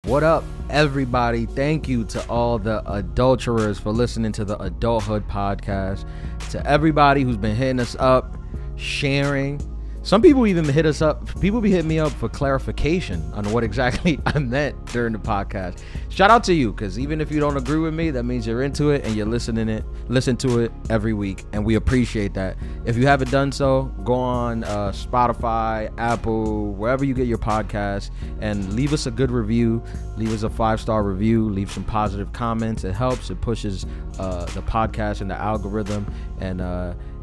What up, everybody? Thank you to all the adulterers for listening to the Adulthood podcast. To everybody who's been hitting us up, sharing. Some people even hit us up. People be hitting me up for clarification on what exactly I meant during the podcast. Shout out to you, because even if you don't agree with me, that means you're into it and you're listen to it every week, and we appreciate that. If you haven't done so, go on Spotify, Apple, wherever you get your podcast, and leave us a good review. Leave us a 5-star review. Leave some positive comments. It helps. It pushes the podcast and the algorithm, and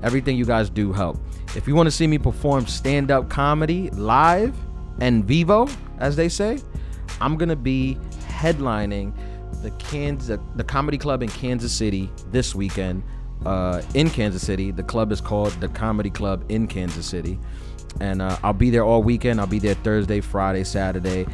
everything you guys do help. If you want to see me perform stand-up comedy live and vivo, as they say, I'm gonna be headlining the comedy club in Kansas City this weekend. In Kansas City, the club is called the Comedy Club in Kansas City, and I'll be there all weekend. I'll be there Thursday, Friday, Saturday.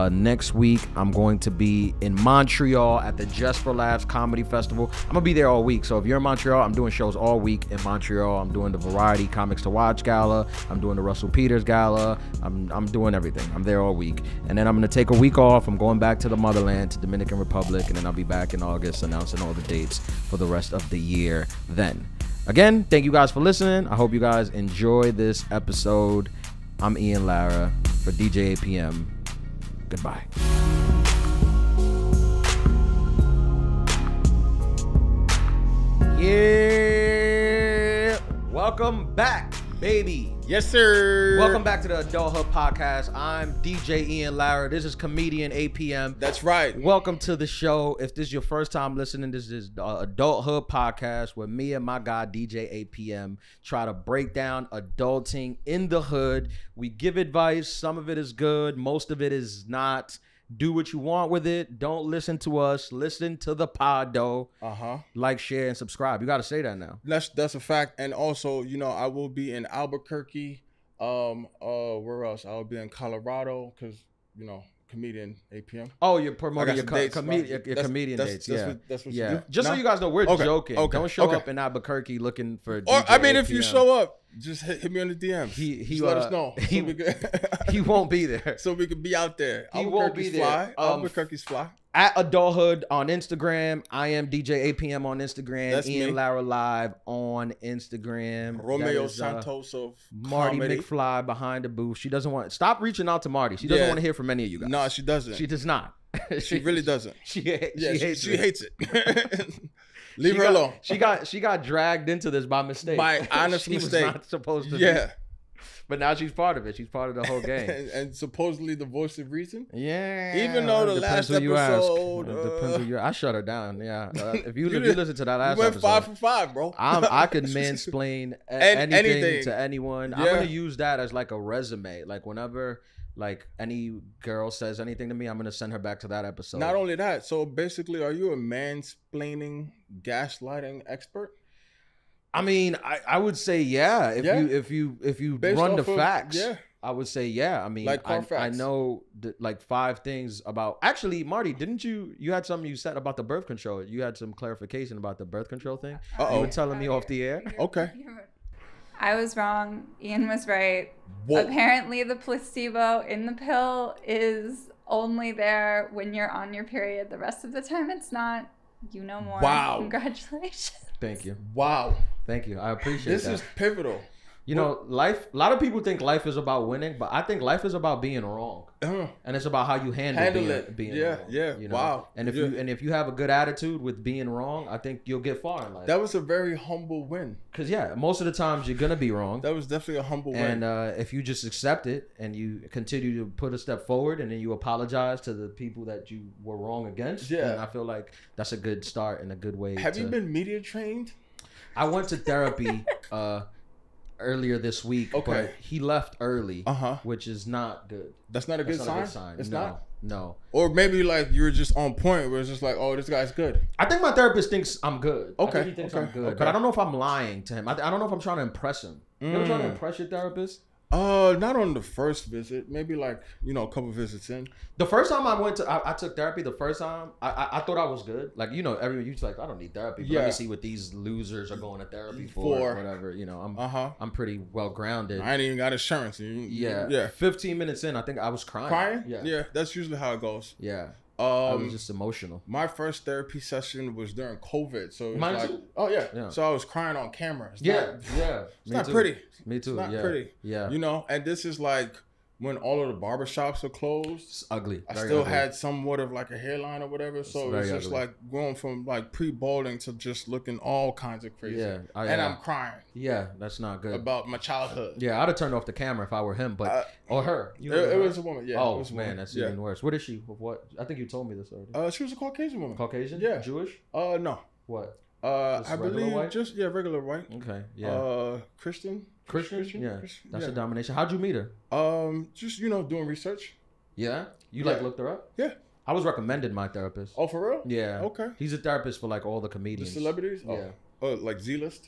Next week, I'm going to be in Montreal at the Just for Laughs Comedy Festival. I'm gonna be there all week. So if you're in Montreal, I'm doing shows all week in Montreal. I'm doing the Variety Comics to Watch Gala. I'm doing the Russell Peters Gala. I'm doing everything. I'm there all week. And then I'm gonna take a week off. I'm going back to the motherland, to Dominican Republic, and then I'll be back in August announcing all the dates for the rest of the year then. Again, thank you guys for listening. I hope you guys enjoy this episode. I'm Ian Lara for DJ8PM. Goodbye. Yeah. Welcome back, baby. Yes, sir. Welcome back to the Adulthood podcast. I'm DJ Ian Lara. This is comedian 8PM. That's right. Welcome to the show. If this is your first time listening, this is the Adulthood podcast where me and my guy DJ8PM try to break down adulting in the hood. We give advice. Some of it is good. Most of it is not. Do what you want with it. Don't listen to us. Listen to the pod, though. Like, share, and subscribe. You got to say that now. That's a fact. And also, you know, I will be in Albuquerque. Where else? I'll be in Colorado because, you know, comedian 8PM. Oh, you're promoting your comedian dates. That's what you do. Just so you guys know, we're joking. Okay. Don't show up in Albuquerque looking for DJ Or, I mean, 8PM. if you show up, just hit me on the DM. Just let us know. He won't be there. So we could be out there. He won't be there. Albuquerque's fly. At Adulthood on Instagram. I am DJ8PM on Instagram. That's Ian me. Lara Live on Instagram. Romeo Santos of Marty comedy. McFly behind the booth. She doesn't want. Stop reaching out to Marty. She doesn't want to hear from any of you guys. No, she doesn't. She does not. She really doesn't. She hates it. Leave her alone. She got dragged into this by mistake. By honest she mistake. was not supposed to. Yeah. Be. But now she's part of it. She's part of the whole game. and supposedly the voice of reason. Yeah. Even though the last episode, depends who you ask. I shut her down. Yeah. If you listen to that last you went episode, 5 for 5, bro. I could mansplain anything to anyone. Yeah. I'm gonna use that as like a resume. Like whenever like any girl says anything to me, I'm gonna send her back to that episode. Not only that, so basically, are you a mansplaining, gaslighting expert? I mean, I would say yeah. If you Based run the off of- facts, yeah. I would say yeah. I mean, Like I facts. know like 5 things about. Actually, Marty, didn't you had something you said about the birth control? You had some clarification about the birth control thing. Uh-oh. You were telling me off the air. Okay. I was wrong. Ian was right. Whoa. Apparently, the placebo in the pill is only there when you're on your period. The rest of the time, it's not. You know more. Wow. Congratulations. Thank you. Wow. Thank you. I appreciate This that. is pivotal. You know, life. A lot of people think life is about winning, but I think life is about being wrong, and it's about how you handle being Yeah, wrong. yeah. You know? Wow. And if you have a good attitude with being wrong, I think you'll get far in life. That was a very humble win. Because most of the times you're gonna be wrong. That was definitely a humble win. And if you just accept it and you continue to put a step forward and then you apologize to the people that you were wrong against, then I feel like that's a good start and a good way. Have you been media trained? I went to therapy earlier this week, but he left early, which is not good. That's not a good sign? It's not? No. Or maybe like you were just on point where it's just like, oh, this guy's good. I think my therapist thinks I'm good. Okay. I think he thinks I'm good. But I don't know if I'm lying to him. I don't know if I'm trying to impress him. You ever trying to impress your therapist? Not on the first visit. Maybe like, a couple visits in. The first time I took therapy. The first time I thought I was good. Like, everyone you're like, I don't need therapy. But let me see what these losers are going to therapy for. Whatever. I'm pretty well grounded. I ain't even got insurance. Yeah. 15 minutes in, I think I was crying. Crying? Yeah. Yeah. That's usually how it goes. Yeah. I was just emotional. My first therapy session was during COVID, so it was Mine like, too. oh yeah. So I was crying on camera. It's not too. pretty. Me too. It's not pretty. Yeah. And this is like when all of the barbershops are closed. It's ugly. I still had somewhat of like a hairline or whatever, so it's just ugly. Like going from like pre-balding to just looking all kinds of crazy. Yeah. I'm crying. Yeah, that's not good. About my childhood. Yeah, I'd have turned off the camera if I were him, but or her. It was a woman. Yeah. Oh man, that's even worse. What is she? What? I think you told me this already. She was a Caucasian woman. Caucasian? Yeah. Jewish? No. What? I believe white? regular white. Okay. Yeah. Christian. Yeah. That's a domination. How'd you meet her? Just doing research. Yeah. You looked her up? Yeah. I was recommended my therapist. Oh, for real? Yeah. Okay. He's a therapist for like all the comedians. The celebrities? Yeah. Oh, like Z-list?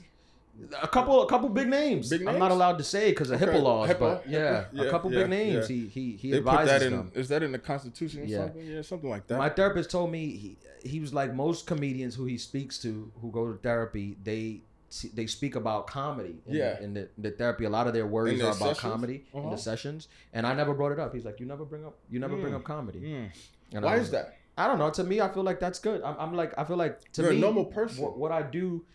A couple big names. I'm not allowed to say because of HIPAA laws, but a couple big names. Yeah. He they advises put that in, them. Is that in the Constitution or something? Yeah, something like that. My therapist told me he was like most comedians who he speaks to who go to therapy, they speak about comedy in the therapy. A lot of their worries are about comedy in the sessions, and I never brought it up. He's like, you never bring up comedy. And why is that? I don't know. To me, I feel like that's good. I feel like to me, you're a normal person. What I do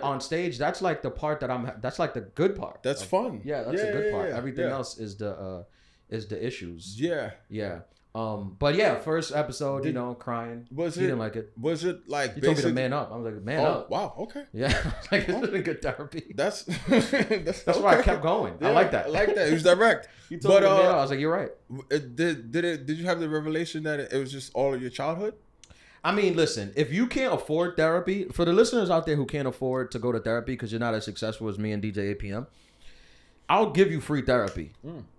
on stage, that's like the part that's like the good part. That's fun. Yeah, that's the good part. Everything else is the issues. Yeah. But yeah, first episode, crying. Was he didn't like it. Was it like he told me to man up? I was like, man up. Wow, okay. Yeah, like it's been good therapy. That's why I kept going. I like that. I like that. He was direct. He told me to man up. I was like, you're right. Did you have the revelation that it was just all of your childhood? I mean, listen, if you can't afford therapy, for the listeners out there who can't afford to go to therapy because you're not as successful as me and DJ8PM, I'll give you free therapy.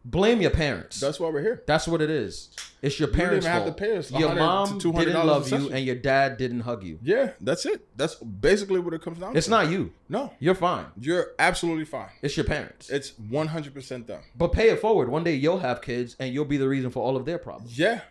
Blame your parents. That's why we're here. That's what it is. It's your parents' fault. Have to pay us your mom didn't love you and your dad didn't hug you. Yeah, that's it. That's basically what it comes down to. It's not you. No. You're fine. You're absolutely fine. It's your parents. It's 100% them. But pay it forward. One day you'll have kids and you'll be the reason for all of their problems. Yeah.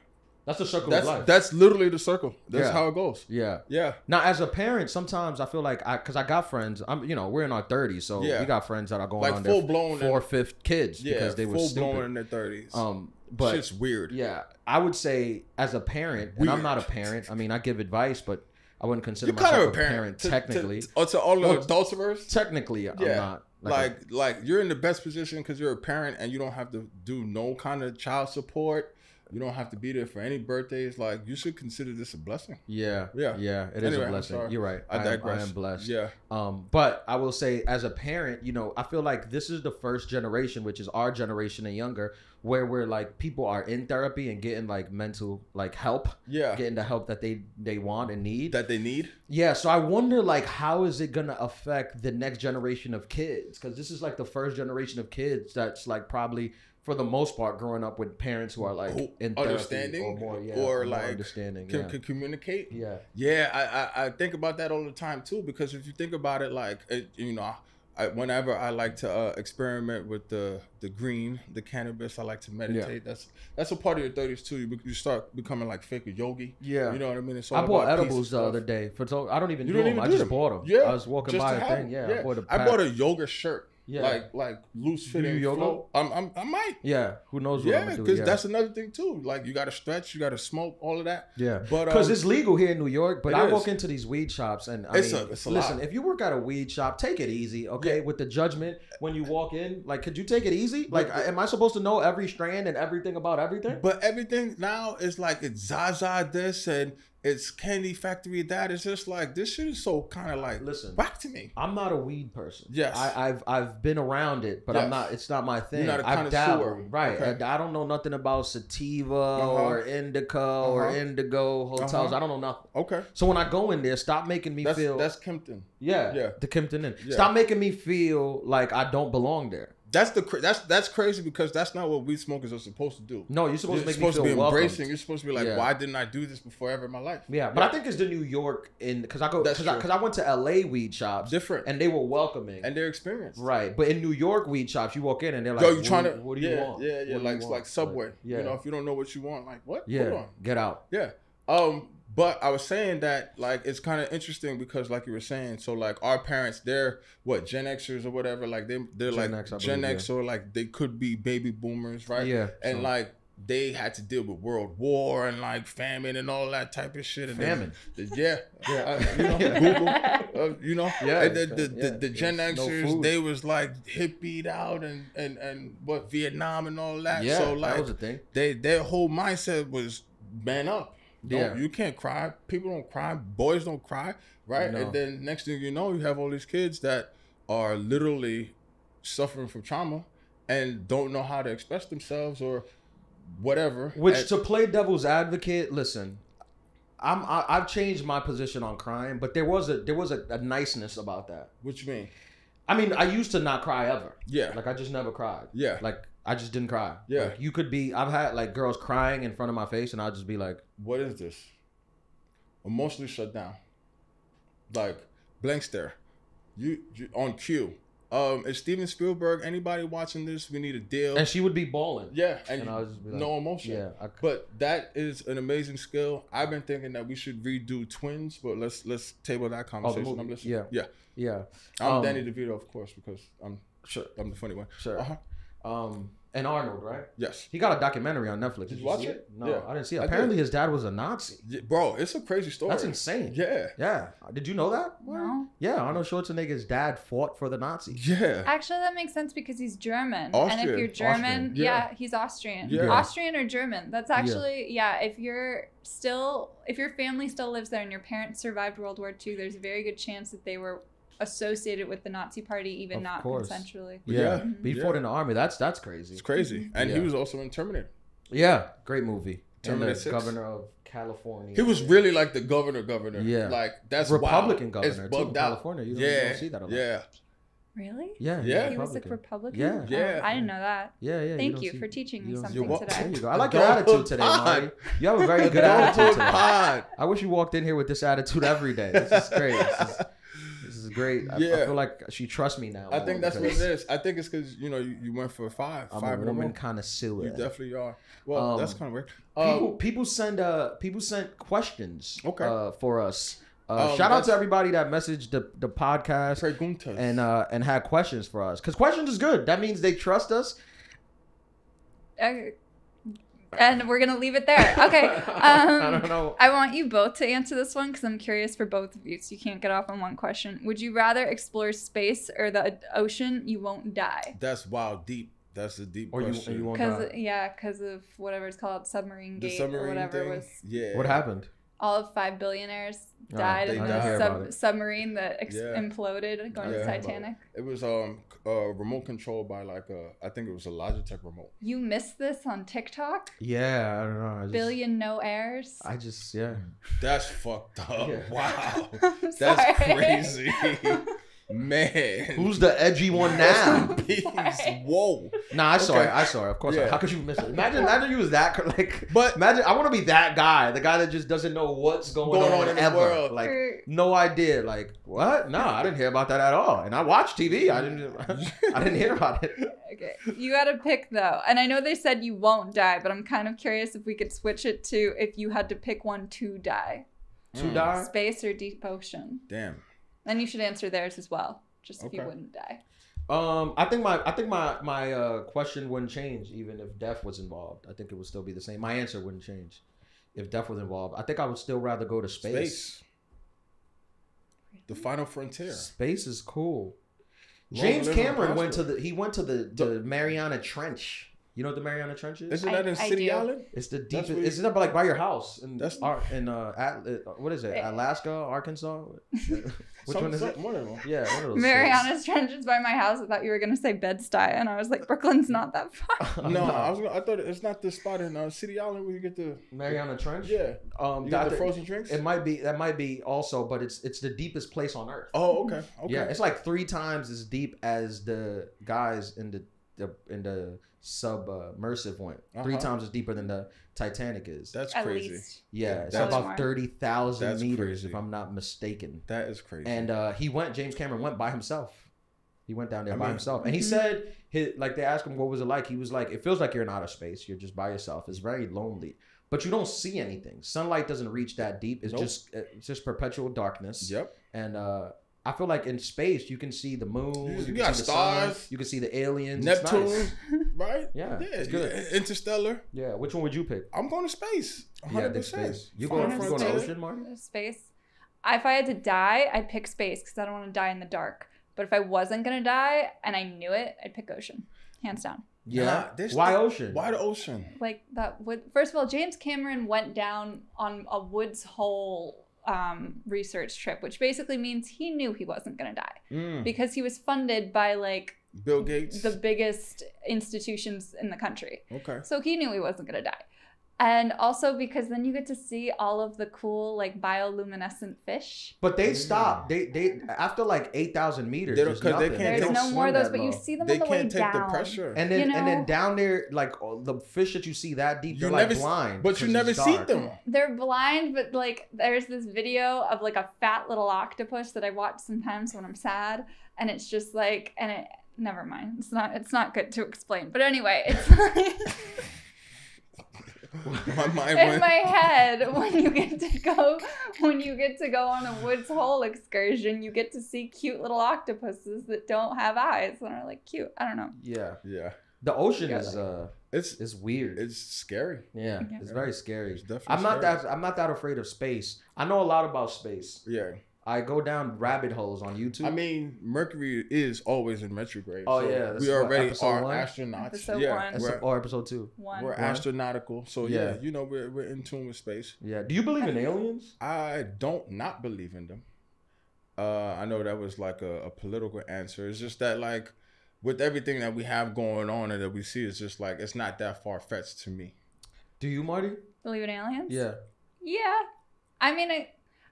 That's the circle of life. That's literally the circle. That's how it goes. Yeah. Yeah. Now, as a parent, sometimes I feel like because I got friends. We're in our 30s, so we got friends that are going on their fourth, fifth kids because they were stupid. Full blown in their 30s. But shit's weird. Yeah, I would say as a parent, and I'm not a parent. I mean, I give advice, but I wouldn't consider myself a parent technically. To all the adulterers? Technically, I'm not. Like you're in the best position because you're a parent and you don't have to do no kind of child support. You don't have to be there for any birthdays. Like, you should consider this a blessing. Yeah. It is a blessing. You're right. I digress. I am blessed. Yeah. But I will say, as a parent, I feel like this is the first generation, which is our generation and younger, where we're like people are in therapy and getting like mental help. Yeah. Getting the help that they want and need. That they need. Yeah. So I wonder how is it gonna affect the next generation of kids? Because this is like the first generation of kids that's like probably, for the most part, growing up with parents who are like in understanding or more, or more like understanding, can communicate. Yeah, I think about that all the time too, because if you think about it, whenever I like to experiment with the green, the cannabis, I like to meditate. That's a part of your 30s too. You start becoming like fake a yogi. Yeah, you know what I mean. It's all I bought edibles the other day. I don't even do them. I just bought them. Yeah, I was walking by a thing. Yeah, I bought a yoga shirt. Yeah, like loose fitting yoga. I might. Yeah, who knows what I'm gonna do? Because that's another thing too. Like you got to stretch, you got to smoke, all of that. Yeah, but because it's legal here in New York. But I walk into these weed shops and it's a listen. lot. If you work at a weed shop, take it easy, okay? With the judgment when you walk in, like, could you take it easy? Like, am I supposed to know every strand and everything about everything? But everything now is like it's Zaza this and it's Candy Factory that. It's just like this shit is so kind of like whack to me. I'm not a weed person. Yes, I've been around it, but I'm not. It's not my thing. You're not a I've dabbled, right? Okay. I don't know nothing about sativa or indica or indigo hotels. I don't know nothing. Okay. So when I go in there, stop making me feel that's Kimpton. Yeah, the Kimpton Inn. Yeah. Stop making me feel like I don't belong there. That's crazy because that's not what weed smokers are supposed to do. No, you're supposed to make me feel be welcomed. embracing. You're supposed to be like, why didn't I do this before ever in my life? Yeah, but I think it's the New York because I went to LA weed shops, different, and they were welcoming and they're experienced. Right, but in New York weed shops, you walk in and they're like, "Yo, you trying to? What do you want? Yeah, like Subway. Yeah. You know, if you don't know what you want, like what? Yeah, hold on, get out. Yeah. But I was saying that like it's kind of interesting because like you were saying, so like our parents, they're what Gen Xers or whatever, like they're like Gen X or like they could be baby boomers, right? Yeah, and like they had to deal with World War and like famine and all that type of shit. And famine, yeah. Google, you know, yeah. And the Gen Xers, they was like hippied out and what Vietnam and all that. Yeah, so like that was a thing. Their whole mindset was man up. You can't cry. People don't cry. Boys don't cry, right? No. And then next thing you know, you have all these kids that are literally suffering from trauma and don't know how to express themselves or whatever. Which to play devil's advocate, listen, I've changed my position on crying, but there was a niceness about that. What you mean? I mean, I used to not cry ever. Yeah. Like I just never cried. Yeah. Like I just didn't cry. Yeah. Like, you could be. I've had like girls crying in front of my face, and I'll just be like, "What is this?" Emotionally shut down. Like blank stare. You on cue. Is Steven Spielberg anybody watching this? We need a deal. And she would be bawling. Yeah, and I was just be like, no emotion. Yeah, but that is an amazing skill. I've been thinking that we should redo Twins, but let's table that conversation. I'm listening. Yeah. I'm Danny DeVito, of course, because I'm the funny one. Sure. And Arnold, right? Yes. He got a documentary on Netflix. Did you watch it? No, yeah. I didn't see it. Apparently his dad was a Nazi. Yeah, bro, it's a crazy story. That's insane. Yeah. Yeah. Did you know that? No. Yeah, Arnold Schwarzenegger's dad fought for the Nazis. Yeah. Actually, that makes sense because he's German. Austrian. And if you're German, he's Austrian. Yeah. Austrian or German. That's actually, if your family still lives there and your parents survived World War II, there's a very good chance that they were associated with the Nazi party, even not consensually. Yeah. He fought in the army. That's crazy. It's crazy. And he was also in Terminator. Yeah, great movie. Terminator and the 6. Governor of California. He was really like the governor. Yeah. Like that's Republican wild. governor. It's bugged out. out. California. You don't see that a lot. Yeah. Really? Yeah. He was like Republican? Yeah. I didn't know that. Yeah. Thank you for teaching me something today. There you go. I like your attitude today, Marty. You have a very good attitude today. I wish you walked in here with this attitude every day. This is great. This is great. I feel like she trusts me now. I think that's what it is. I think it's because you went for five. I'm five a woman connoisseur. You definitely are. Well, that's kind of weird. People sent questions. Okay. For us. Shout out to everybody that messaged the podcast Preguntas. and had questions for us, because questions is good. That means they trust us. And we're gonna leave it there. Okay. I don't know. I want you both to answer this one because I'm curious for both of you, so you can't get off on one question. Would you rather explore space or the ocean? You won't die. That's wild, deep. That's a deep question. You won't die. Because of whatever it's called, submarine gate submarine or whatever thing? was. Yeah. What happened? All of 5 billionaires died in the submarine that imploded going to Titanic. It was remote controlled by I think it was a Logitech remote. You missed this on TikTok? Yeah, I don't know. Billion no heirs. That's fucked up. Yeah. Wow. That's crazy. Man, who's the edgy one now? Whoa. Nah, I saw it. Of course. Yeah. How could you miss it? Imagine you was that like. But imagine I want to be that guy, the guy that just doesn't know what's going on in the world. Like no idea. Like what? No, I didn't hear about that at all. And I watched TV. I didn't hear about it. Okay, you got to pick though. And I know they said you won't die, but I'm kind of curious if we could switch it to if you had to pick one to die. To die? Space or deep ocean? Damn. And you should answer theirs as well, just if you wouldn't die. I think my question wouldn't change even if death was involved. I think it would still be the same. My answer wouldn't change if death was involved. I think I would still rather go to space. The final frontier. Space is cool. James Cameron went to the Mariana Trench. You know what the Mariana Trench is? Isn't that in City Island? It's the deepest. It's not like by your house. And that's what is it? Alaska, Arkansas. Which one is it? One of them. Yeah, one of those. Mariana's Trench is by my house. I thought you were gonna say Bed-Stuy, and I was like, Brooklyn's not that far. No, I thought it's not the spot in City Island where you get the Mariana Trench. Yeah. You got the frozen drinks. It might be. That might be also, but it's the deepest place on Earth. Oh, okay. Yeah, it's like 3 times as deep as the guys in the the submersive went. 3 times as deeper than the Titanic is. That's At crazy. least. Yeah, it's That's about 30,000 meters, crazy. if I'm not mistaken. That is crazy. And James Cameron went by himself. He went down there by himself. And he said, they asked him, what was it like? He was like, it feels like you're in outer space. You're just by yourself. It's very lonely. But you don't see anything. Sunlight doesn't reach that deep. It's just perpetual darkness. Yep. And I feel like in space, you can see the moon. You got see the stars. sun, you can see the aliens. Neptune. It's nice. Right? Yeah, It's good. Interstellar. Yeah, which one would you pick? I'm going to space. 100%. Yeah, the space. You going to the ocean, Marty? Space. If I had to die, I'd pick space because I don't want to die in the dark. But if I wasn't going to die and I knew it, I'd pick ocean. Hands down. Yeah. Why ocean? Why the ocean? Like that would. First of all, James Cameron went down on a Woods Hole research trip, which basically means he knew he wasn't going to die because he was funded by like Bill Gates, the biggest institutions in the country. Okay. So he knew he wasn't going to die. And also because then you get to see all of the cool like bioluminescent fish. But they stop. They after like 8,000 meters. There's no more of those, but you see them on the way down. They can't take the pressure. And then down there, like the fish that you see that deep, they're like blind. But you never see them. They're blind, but like there's this video of like a fat little octopus that I watch sometimes when I'm sad, and it's just like, and it never mind. It's not good to explain. But anyway, it's like in my head, when you get to go on a Woods Hole excursion, you get to see cute little octopuses that don't have eyes and are like cute. I don't know. Yeah. The ocean is it's weird. It's scary. Yeah. It's very scary. It's definitely I'm not that afraid of space. I know a lot about space. Yeah. I go down rabbit holes on YouTube. I mean, Mercury is always in retrograde. Oh, so yeah. We already are 1? Astronauts. Episode 1. Or episode 2. We're astronautical. So, yeah, you know, we're in tune with space. Yeah. Do you believe in aliens? I don't not believe in them. I know that was like a political answer. It's just that, like, with everything that we have going on and that we see, it's just like, it's not that far-fetched to me. Do you, Marty? Believe in aliens? Yeah. Yeah. I mean,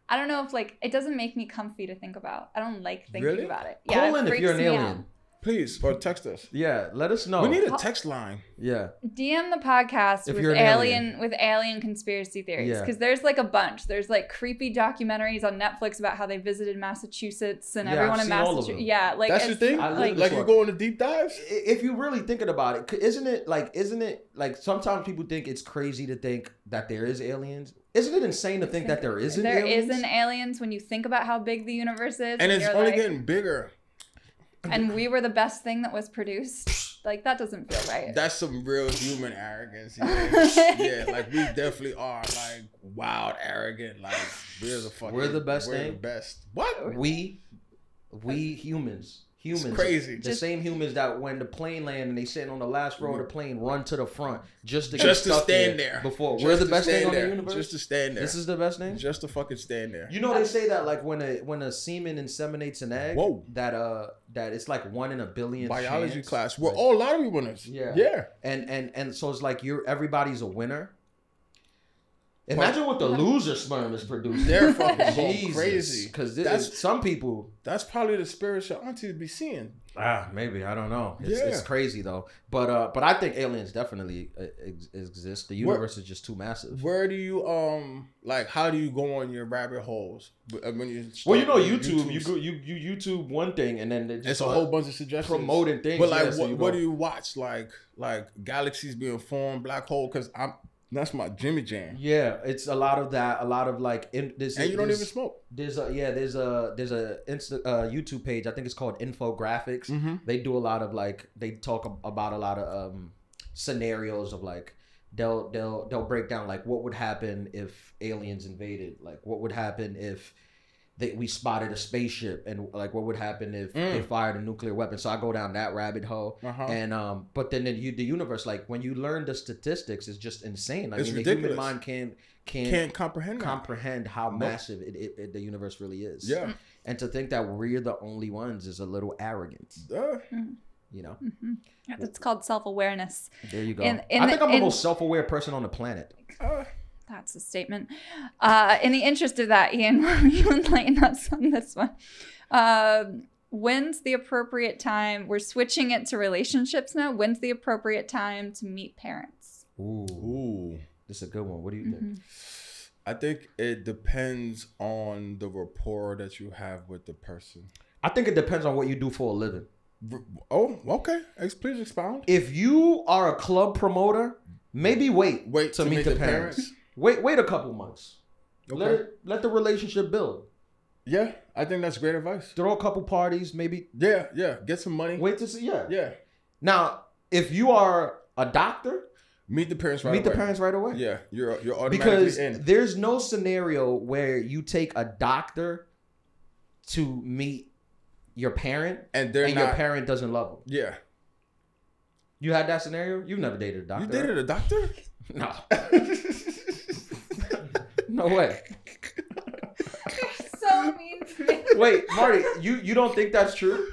I don't know if like it doesn't make me comfy to think about. I don't like thinking about it. Yeah, call in if you're an alien. Out. Please, or text us. Yeah, let us know. We need a text line. Yeah. DM the podcast with alien conspiracy theories because there's like a bunch. There's like creepy documentaries on Netflix about how they visited Massachusetts and everyone in Massachusetts. Yeah, like that's your thing. Like you go into deep dives. If you really thinking about it, isn't it like sometimes people think it's crazy to think that there is aliens. Isn't it insane to think that there isn't aliens? There isn't aliens when you think about how big the universe is. And it's only getting bigger. And we were the best thing that was produced. Like, that doesn't feel right. That's some real human arrogance. Yeah, like, we definitely are, like, wild, arrogant. Like, we're the best thing? We're the best. What? We humans. Humans, it's crazy. The same humans that when the plane land and they sitting on the last row of the plane run to the front just to stand there. Before we're the best thing on the universe. Just to stand there. This is the best thing. Just to fucking stand there. You know they say that like when a semen inseminates an egg, that it's like 1 in a billion. Biology chance. class. We're all lottery winners. Yeah. And so it's like everybody's a winner. Imagine what the loser sperm is producing. They're fucking going crazy. Because some people... That's probably the spirit your auntie be seeing. Maybe. I don't know. It's crazy, though. But I think aliens definitely exist. The universe is just too massive. Where do you, how do you go on your rabbit holes? When you YouTube. You YouTube one thing, and then it's a whole bunch of suggestions. Promoting things. But, like, what do you watch? Like galaxies being formed, black hole? Because that's my Jimmy Jam. Yeah, it's a lot of that. A lot of like and you don't even smoke. There's a YouTube page. I think it's called Infographics. Mm-hmm. They do a lot of like they talk about a lot of scenarios of like they'll break down like what would happen if aliens invaded. Like what would happen if we spotted a spaceship, and like what would happen if they fired a nuclear weapon. So I go down that rabbit hole, and but then the universe, like when you learn the statistics, is just insane. I mean, ridiculous. The human mind can't comprehend how massive the universe really is. Yeah, and to think that we're the only ones is a little arrogant. You know, it's called self-awareness. There you go. I think I'm the most self-aware person on the planet. That's a statement. In the interest of that, Ian, you enlighten us on this one. when's the appropriate time? We're switching it to relationships now. When's the appropriate time to meet parents? Ooh. This is a good one. What do you think? I think it depends on the rapport that you have with the person. I think it depends on what you do for a living. Oh, okay. Please expound. If you are a club promoter, maybe wait to meet the parents. Wait a couple months. Okay. Let the relationship build. Yeah, I think that's great advice. Throw a couple parties, maybe. Yeah. Get some money. Wait to see. Yeah. Now, if you are a doctor, meet the parents right away. Yeah, you're automatically because in. There's no scenario where you take a doctor to meet your parent and your parent doesn't love them. Yeah. You had that scenario? You've never dated a doctor. You dated a doctor? No. No way. So mean to me. Wait, Marty, you don't think that's true?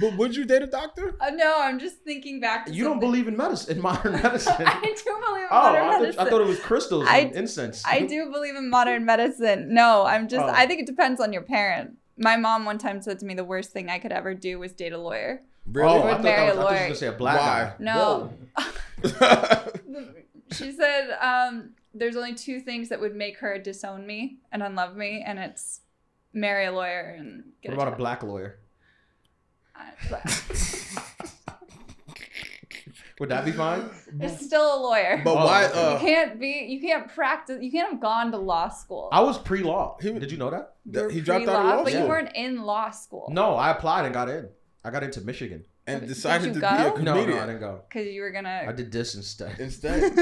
But would you date a doctor? No, I'm just thinking back to You don't believe in medicine, in modern medicine. I do believe in modern medicine. I thought it was crystals and incense. I do believe in modern medicine. No, I think it depends on your parent. My mom one time said to me the worst thing I could ever do was date a lawyer. Really? I thought you were going to say a black guy. No. She said there's only two things that would make her disown me and unlove me, and it's marry a lawyer and get What about a black lawyer? Would that be fine? It's still a lawyer. But why? You can't practice. You can't have gone to law school. I was pre-law. Did you know that? He dropped out of law school? But you weren't in law school. No, I applied and got in. I got into Michigan. And decided to be a comedian. No, I didn't go. Because you were going to... I did this instead. Decided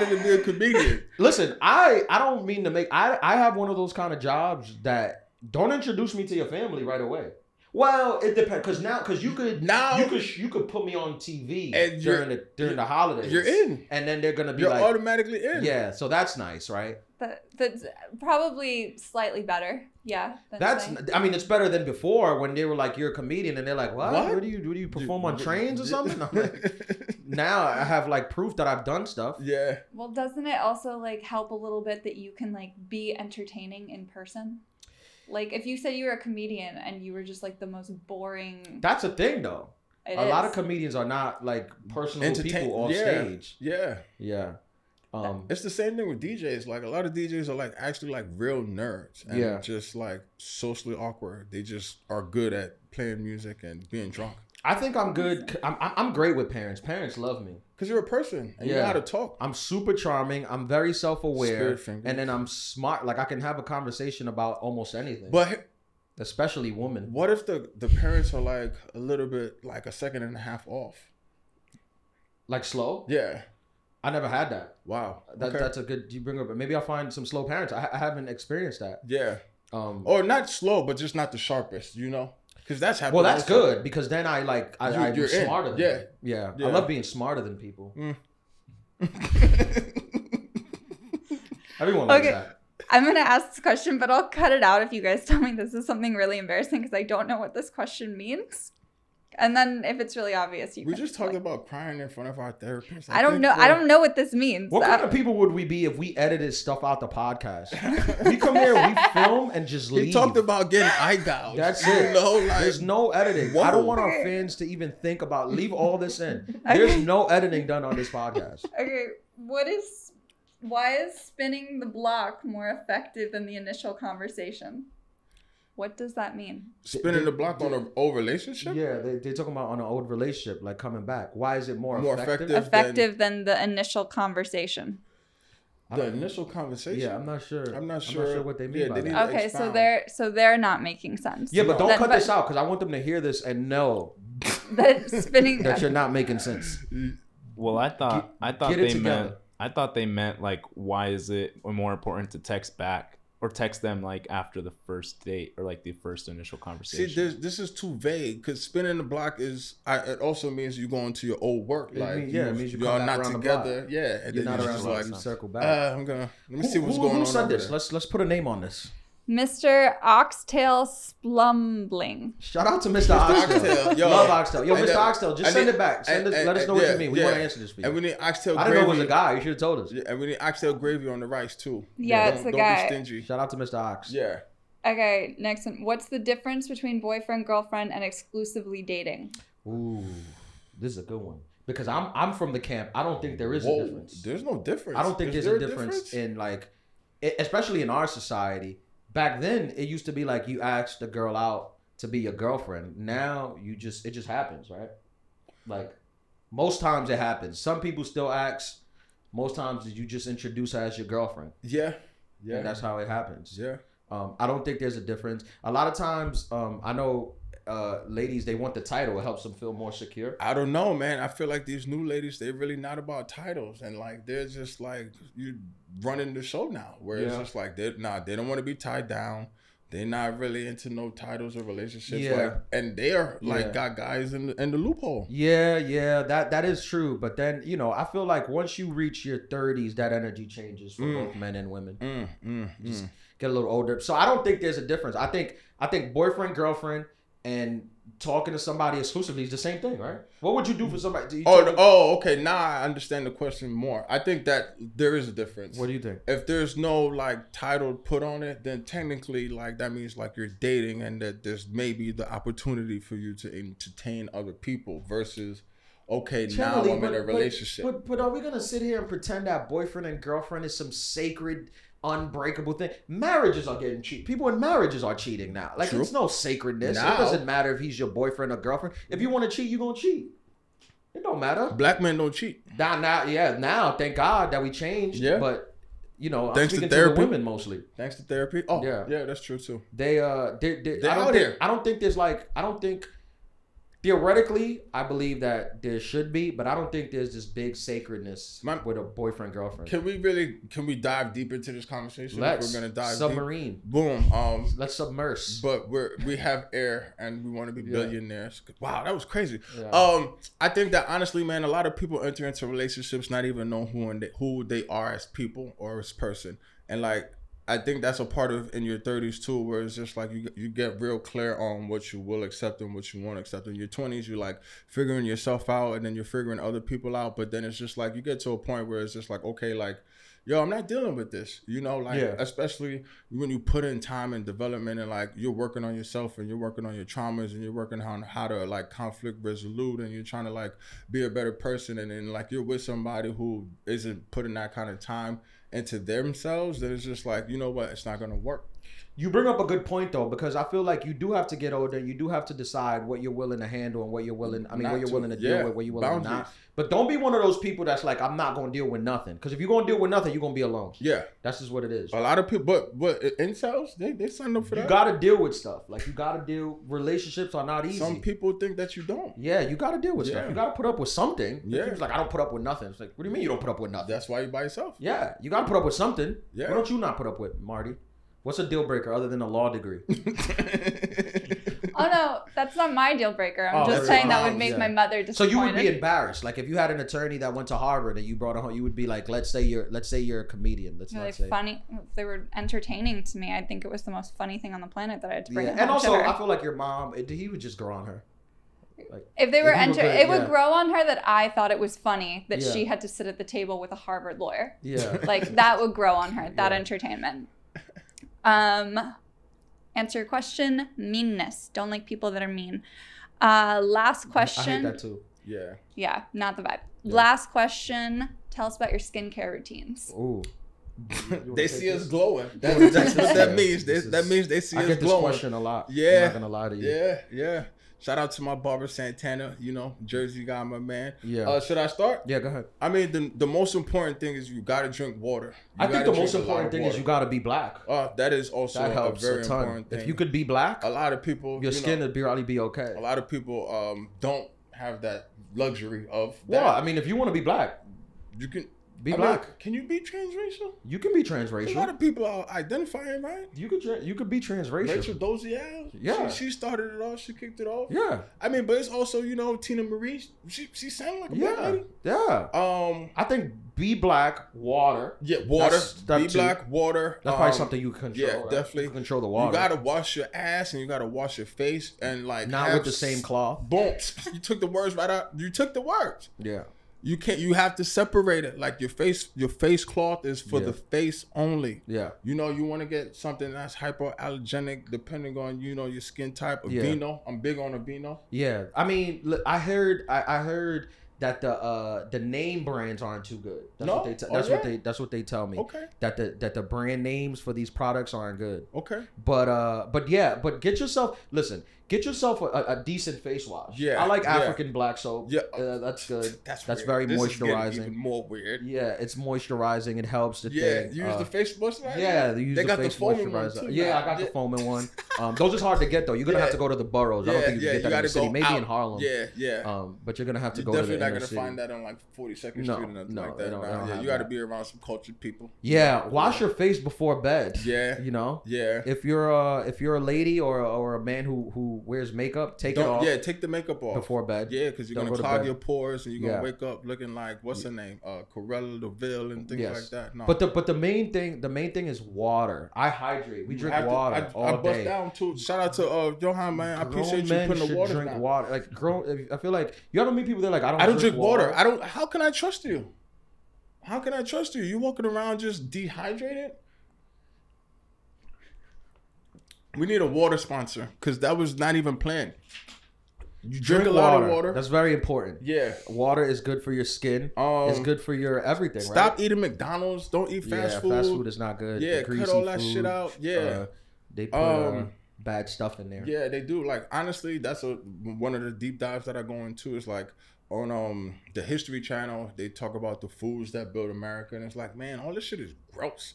to be a comedian. Listen, I don't mean to make... I have one of those kind of jobs that don't introduce me to your family right away. Well, it depends, because you could put me on TV during the holidays. You're in, and then they're gonna be automatically in. Yeah, so that's nice, right? That's probably slightly better. Yeah, I mean, it's better than before when they were like, "You're a comedian," and they're like, "What? What do you perform on trains or something?" I'm like, now I have like proof that I've done stuff. Yeah. Well, doesn't it also like help a little bit that you can like be entertaining in person? Like, if you said you were a comedian and you were just, like, the most boring... That's a thing, though. A lot of comedians are not, like, personal people off stage. Yeah. It's the same thing with DJs. Like, a lot of DJs are, like, actually, like, real nerds. And just, like, socially awkward. They just are good at playing music and being drunk. I think I'm good. I'm great with parents. Parents love me. Because you're a person and you know how to talk. I'm super charming. I'm very self-aware. And then I'm smart. Like, I can have a conversation about almost anything. But especially women. What if the parents are like a little bit like a second and a half off? Like slow? Yeah. I never had that. Wow. That's a good, you bring up, maybe I'll find some slow parents. I haven't experienced that. Yeah. Or not slow, but just not the sharpest, you know? Because that's happening. Well, that's good because then I'm smarter than them. Yeah. I love being smarter than people. Everyone likes that. I'm going to ask this question, but I'll cut it out if you guys tell me this is something really embarrassing because I don't know what this question means. And then if it's really obvious, we just talked about crying in front of our therapist. I don't know. I don't know what this means. What kind of people would we be if we edited stuff out the podcast? We come here, we film, and just leave. He talked about getting eye gouged. That's it. There's no editing. Whoa. I don't want our fans to even think about. Leave all this in. There's no editing done on this podcast. Okay, why is spinning the block more effective than the initial conversation? What does that mean? Spinning the block on an old relationship? Yeah, they're talking about on an old relationship, like coming back. Why is it more effective? Effective than the initial conversation. The initial conversation? Yeah, I'm not sure. I'm not sure what they mean by that. Okay, so they're not making sense. Yeah, but don't cut this out because I want them to hear this and know that you're not making sense. Well, I thought they meant like, why is it more important to text back? Or text them like after the first date or like the first initial conversation. See, this is too vague because spinning the block it also means you going to your old work. It means y'all not together. Yeah, and you're not around like circle back. Let me see what's going on. Who said this? Let's put a name on this. Mr. Oxtail Splumbling. Shout out to Mr. Oxtail. Yo, love Oxtail. Yo, Mr. Oxtail, just send it back. Let us know what you mean. We want to answer this for you. And we need Oxtail gravy. I didn't know it was a guy. You should have told us. Yeah, and we need Oxtail gravy on the rice too. Yeah, it's a guy. Don't be stingy. Shout out to Mr. Ox. Yeah. Okay, next one. What's the difference between boyfriend, girlfriend, and exclusively dating? Ooh, this is a good one. Because I'm from the camp. I don't think there is a difference. There's no difference. I don't think there's a difference in like, especially in our society. Back then, it used to be like you asked a girl out to be your girlfriend. Now it just happens, right? Like most times it happens. Some people still ask. Most times you just introduce her as your girlfriend. Yeah. And that's how it happens. Yeah. I don't think there's a difference. A lot of times, I know ladies, they want the title. It helps them feel more secure. I don't know, man. I feel like these new ladies, they're really not about titles. And like, they're just like, you running the show now. Where it's just like, they don't want to be tied down. They're not really into no titles or relationships. Yeah. Like, and they're like got guys in the loophole. Yeah, that is true. But then, you know, I feel like once you reach your 30s, that energy changes for both men and women. Just get a little older. So I don't think there's a difference. I think boyfriend, girlfriend, and talking to somebody exclusively is the same thing, right? What would you do for somebody? Okay. Now I understand the question more. I think that there is a difference. What do you think? If there's no like title put on it, then technically like that means like you're dating and that there's maybe the opportunity for you to entertain other people versus now I'm in a relationship. But are we gonna sit here and pretend that boyfriend and girlfriend is some sacred, unbreakable thing? Marriages are getting cheated. People in marriages are cheating now. Like it's no sacredness. It doesn't matter if he's your boyfriend or girlfriend. If you want to cheat, you're gonna cheat. It don't matter. Black men don't cheat. Now, thank God that we changed. Yeah. But you know, thanks I'm speaking to therapy. To the women mostly. Thanks to therapy. Oh, yeah, that's true too. They're out here. I don't think theoretically, I believe that there should be, but I don't think there's this big sacredness with a boyfriend, girlfriend. Can we dive deep into this conversation? Let's. We're gonna dive submarine. Deep. Boom. Let's submerge. But we have air and we want to be billionaires. Wow, that was crazy. Yeah. I think that honestly, man, a lot of people enter into relationships not even know who they are as people or as person, and like. I think that's a part of in your 30s too, where it's just like you get real clear on what you will accept and what you won't accept. In your 20s, you're like figuring yourself out and then you're figuring other people out. But then it's just like you get to a point where it's just like, okay, like, yo, I'm not dealing with this, you know, like especially when you put in time and development and like you're working on yourself and you're working on your traumas and you're working on how to like conflict resolute and you're trying to like be a better person. And then like you're with somebody who isn't putting that kind of time into themselves, then it's just like, you know what, it's not gonna work. You bring up a good point though, because I feel like you do have to get older. You do have to decide what you're willing to handle and what you're willing. What you're willing to deal with, what you're willing to not. But don't be one of those people that's like, I'm not gonna deal with nothing. Because if you're gonna deal with nothing, you're gonna be alone. Yeah, that's just what it is. A lot of people, but incels, they sign up for that. You gotta deal with stuff. Like you gotta deal. Relationships are not easy. Some people think that you don't. Yeah, you gotta deal with stuff. You gotta put up with something. Yeah, people's like, I don't put up with nothing. It's like, what do you mean you don't put up with nothing? That's why you by yourself. Yeah, you gotta put up with something. Yeah. What don't you not put up with, Marty? What's a deal breaker other than a law degree? Oh no, that's not my deal breaker. I'm just saying that would make my mother disappointed. So you would be embarrassed, like if you had an attorney that went to Harvard and you brought her home, you would be like, let's say you're a comedian. Let's not say funny. If they were entertaining to me, I'd think it was the most funny thing on the planet that I had to bring. And also, I feel like your mom, he would just grow on her. Like, if they were it would grow on her that I thought it was funny that she had to sit at the table with a Harvard lawyer. Yeah, like that would grow on her. That entertainment. Answer your question. Meanness. Don't like people that are mean. Last question. I hate that too. Yeah. Yeah, not the vibe. Yeah. Last question. Tell us about your skincare routines. Ooh. They see us glowing. That's what that means. That means they see us glowing. I get this question a lot. Yeah. I'm not gonna lie to you. Yeah. Shout out to my barber Santana, you know, Jersey guy, my man. Yeah. Should I start? Yeah, go ahead. I mean, the most important thing is you gotta drink water. I think the most important thing is you gotta be black. That is also a very important thing. If you could be black, a lot of people, your skin would probably be okay. A lot of people don't have that luxury of that. Well, I mean, if you want to be black, you can. Be black. Can you be transracial? You can be transracial. A lot of people are identifying, right? You could be transracial. Rachel Dozier. Yeah. She started it off. She kicked it off. Yeah. I mean, but it's also, you know, Tina Marie. She sounded like a black lady. Yeah. I think be black, water. Yeah, water. Be black, water. That's probably something you can control. Yeah, definitely. You control the water. You gotta wash your ass and you gotta wash your face and like not with the same cloth. Boom. You took the words right out. You took the words. Yeah. You can't. You have to separate it. Like your face cloth is for the face only. Yeah. You know, you want to get something that's hypoallergenic, depending on your skin type. A vino. I'm big on a vino. Yeah. I mean, look, I heard that the name brands aren't too good. That's what they tell me. Okay. That the brand names for these products aren't good. Okay. But get yourself a decent face wash. Yeah. I like African black soap. Yeah. That's good. That's very moisturizing. Is even more weird. Yeah, it's moisturizing. It helps the thing. Yeah, use the face moisturizer? Yeah, they got the foaming one too. Yeah, I got the foaming one. Those is hard to get though. You're gonna have to go to the boroughs. I don't think you can get that in the city. Maybe in Harlem. Yeah. But you're gonna have to go to the inner city. Not gonna find that on like 42nd Street or nothing like that. You got to be around some cultured people. Yeah, wash your face before bed. Yeah, Yeah. If you're a lady or a man who wears makeup, take it off. Yeah, take the makeup off before bed. Yeah, because you're gonna clog your pores and you're gonna wake up looking like what's her name, Corella Deville and things like that. No. But the main thing is water. I hydrate. We drink water all day. I bust down too. Shout out to Johan, man. I appreciate you putting the water down. Drink water. Like I feel like you ever meet people they're like I don't drink water. How can I trust you? How can I trust you? You walking around just dehydrated? We need a water sponsor because that was not even planned. You drink a lot of water. That's very important. Yeah. Water is good for your skin. It's good for your everything, Stop eating McDonald's. Don't eat fast food. Fast food is not good. Yeah, cut all that shit out. Yeah. They put bad stuff in there. Yeah, they do. Like, honestly, that's one of the deep dives that I go into is like on the History Channel. They talk about the foods that built America. And it's like, man, all this shit is gross.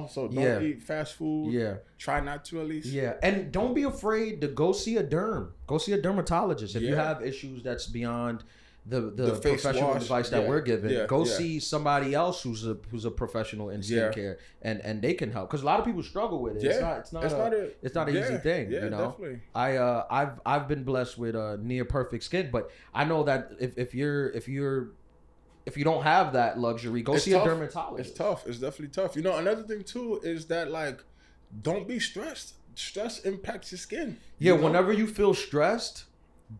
So don't eat fast food. Yeah. Try not to at least. Yeah. And don't be afraid to go see a derm. Go see a dermatologist. If you have issues that's beyond the professional advice that we're giving, go see somebody else who's a professional in skincare and they can help. Because a lot of people struggle with it. It's not an easy thing. Yeah, definitely. I've been blessed with near perfect skin, but I know that if you don't have that luxury, go see a dermatologist. It's tough. It's definitely tough. Another thing too is that like, don't be stressed. Stress impacts your skin. Yeah, whenever you feel stressed,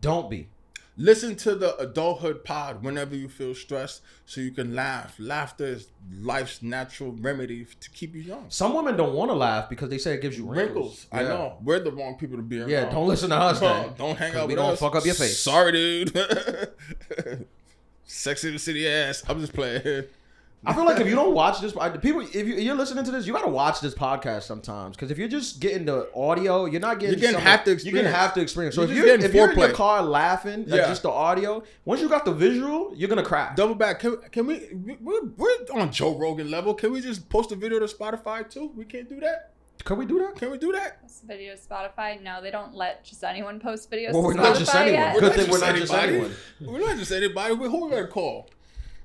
don't be. Listen to the Adulthood pod whenever you feel stressed so you can laugh. Laughter is life's natural remedy to keep you young. Some women don't want to laugh because they say it gives you wrinkles. I know. We're the wrong people to be around. Yeah, don't listen to us then. Don't hang out with us. We don't fuck up your face. Sorry, dude. Sexy in the city ass. I'm just playing. I feel like if you don't watch this, people, if you're listening to this, you gotta watch this podcast sometimes. Because if you're just getting the audio, you're not getting. You're gonna have to experience. You're gonna have to experience. So if you're in your car laughing at just the audio, once you got the visual, you're gonna crack. Double back. Can we? We're on Joe Rogan level. Can we just post a video to Spotify too? We can't do that. Can we do that? Can we do that? Post a video to Spotify? No, they don't let just anyone post videos. Well, we're not just anyone. Good thing we're not just anyone. We're not just anybody. Who we gonna call?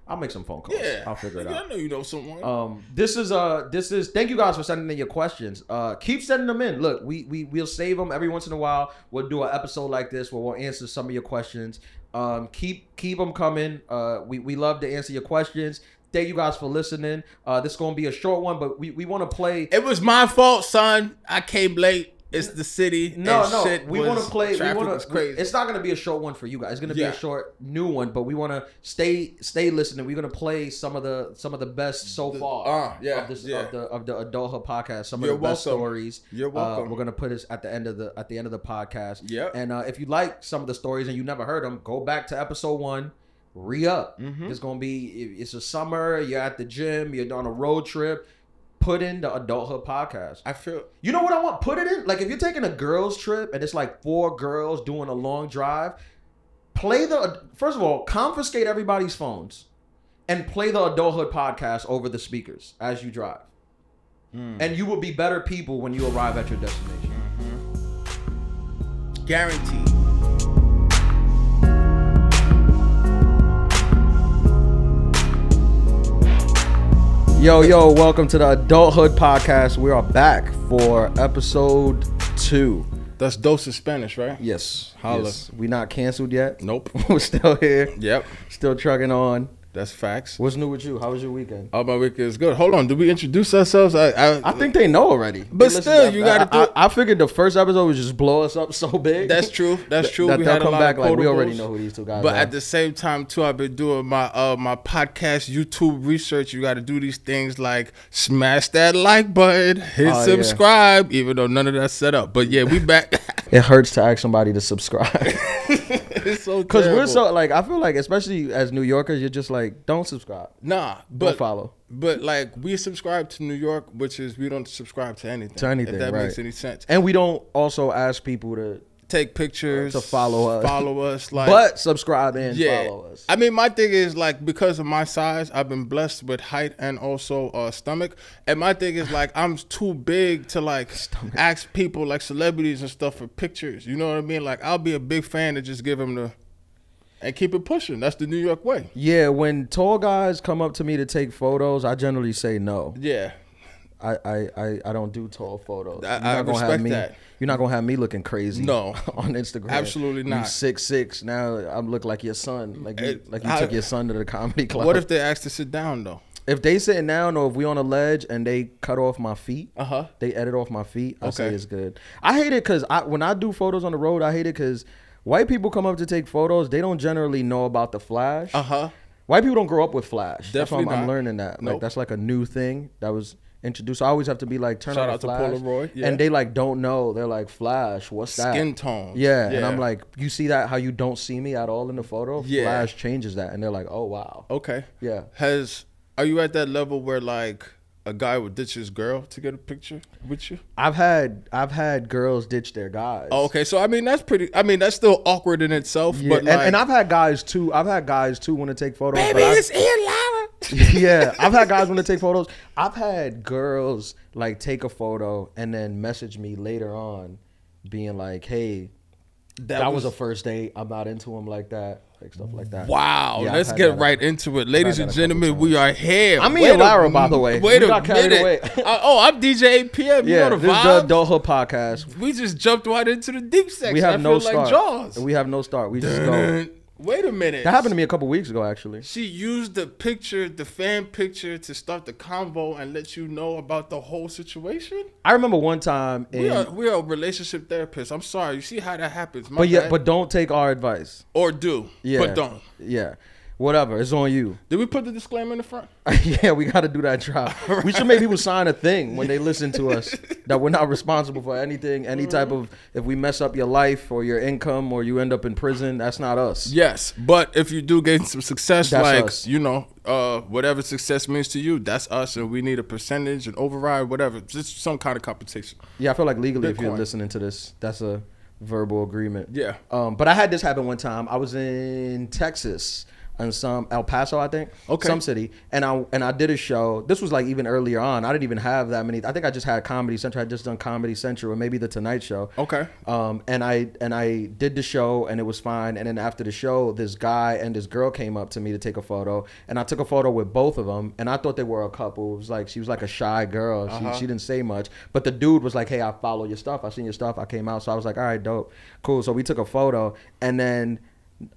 I'll make some phone calls. Yeah, I'll figure it out. I know you know someone. This is. Thank you guys for sending in your questions. Keep sending them in. Look, we'll save them every once in a while. We'll do an episode like this where we'll answer some of your questions. Keep them coming. We love to answer your questions. Thank you guys for listening. This is gonna be a short one, but we want to play. It was my fault, son. I came late. It's the city. No. We want to play. It's not going to be a short one for you guys. It's going to be a short new one, but we want to stay listening. We're going to play some of the best so far of the Adulthood podcast. Some of the best stories. You're welcome. We're going to put this at the end of the podcast. Yeah. And if you like some of the stories and you never heard them, go back to episode 1. Re-up. It's going to be. It's a summer. You're at the gym. You're on a road trip. Put in the Adulthood podcast. I feel. You know what I want? Put it in. Like if you're taking a girls trip and it's like 4 girls doing a long drive, first of all, confiscate everybody's phones and play the Adulthood podcast over the speakers as you drive. And you will be better people when you arrive at your destination. Guaranteed. Yo, welcome to the Adulthood podcast. We are back for episode 2. That's Dos in Spanish, right? Yes. Holla. Yes. We not canceled yet. Nope. We're still here. Yep. Still trucking on. That's facts. What's new with you? How was your weekend? Oh, my weekend is good. Hold on. Did we introduce ourselves? I think they know already. But still, you got to do I figured the first episode would just blow us up so big. That's true. That's true. That we they'll had come a lot back of like we already quotables. know who these two guys But are. at the same time, too, I've been doing my podcast YouTube research. You got to do these things like smash that like button, hit subscribe, even though none of that's set up. But yeah, we back. It hurts to ask somebody to subscribe. It's so because we're so like, I feel like, especially as New Yorkers, you're just like, don't subscribe. Nah, don't follow. But like, we subscribe to New York, which is we don't subscribe to anything. If that makes any sense. And we don't also ask people to take pictures, to follow us, like, but subscribe and follow us. I mean, my thing is like, because of my size, I've been blessed with height and also stomach. And my thing is like, I'm too big to like ask people like celebrities and stuff for pictures. You know what I mean? Like, I'll be a big fan to just give them and keep it pushing. That's the New York way. Yeah, when tall guys come up to me to take photos, I generally say no. Yeah. I don't do tall photos. I respect that. You're not gonna have me looking crazy. No, on Instagram. Absolutely not. You 6'6". Now I look like your son. Like you took your son to the comedy club. What if they ask to sit down though? If they sitting down or if we on a ledge and they cut off my feet, they edit off my feet, I say it's good. I hate it because when I do photos on the road, I hate it because white people come up to take photos. They don't generally know about the flash. White people don't grow up with flash. Definitely that's why I'm learning that. Like that's like a new thing that was introduced. I always have to be like, turn on flash. Shout out to Polaroid. Yeah. And they like don't know. They're like, flash, what's that? Skin tone. Yeah. And I'm like, you see that how you don't see me at all in the photo? Yeah. Flash changes that. And they're like, oh wow. Okay. Yeah. Are you at that level where like a guy would ditch his girl to get a picture with you? I've had girls ditch their guys. Oh, okay, so that's still awkward in itself. Yeah. But like, and I've had guys too. Want to take photos. Baby, it's Lara. Yeah, I've had guys want to take photos. I've had girls like take a photo and then message me later on, being like, "Hey, that was a first date. I'm not into him like that." Like stuff like that. Wow, yeah, let's get right into it. Ladies and gentlemen, we are here. I'm me and Lara, by the way. Wait a minute. I'm DJ8PM. You know the this vibes. Is the Adulthood podcast. We just jumped right into the deep section. We have no start. Like Jaws. We have no start. We just go. Wait a minute. That happened to me a couple weeks ago, actually. She used the fan picture, to start the convo and let you know about the whole situation? I remember one time. We are relationship therapists. I'm sorry. You see how that happens. But don't take our advice. Or do. Yeah. But don't. Yeah. Whatever. It's on you. Did we put the disclaimer in the front? Yeah, we got to do that drop. Right. We should make people sign a thing when they listen to us that we're not responsible for anything, any type of, if we mess up your life or your income or you end up in prison, that's not us. Yes, but if you do gain some success, that's like, us. You know, whatever success means to you, that's us, and we need a percentage, an override, whatever, just some kind of compensation. Yeah, I feel like legally, if you're listening to this, that's a verbal agreement. Yeah. But I had this happen one time. I was in Texas. In some El Paso, I think, some city, and I did a show. This was like even earlier on. I didn't even have that many. I think I just had Comedy Central. I had just done Comedy Central or maybe the Tonight Show. Okay. And I did the show and it was fine. And then after the show, this guy and this girl came up to me to take a photo, and I took a photo with both of them. And I thought they were a couple. It was like she was like a shy girl. She didn't say much, but the dude was like, "Hey, I follow your stuff. I seen your stuff. I came out." So I was like, "All right, dope, cool." So we took a photo, and then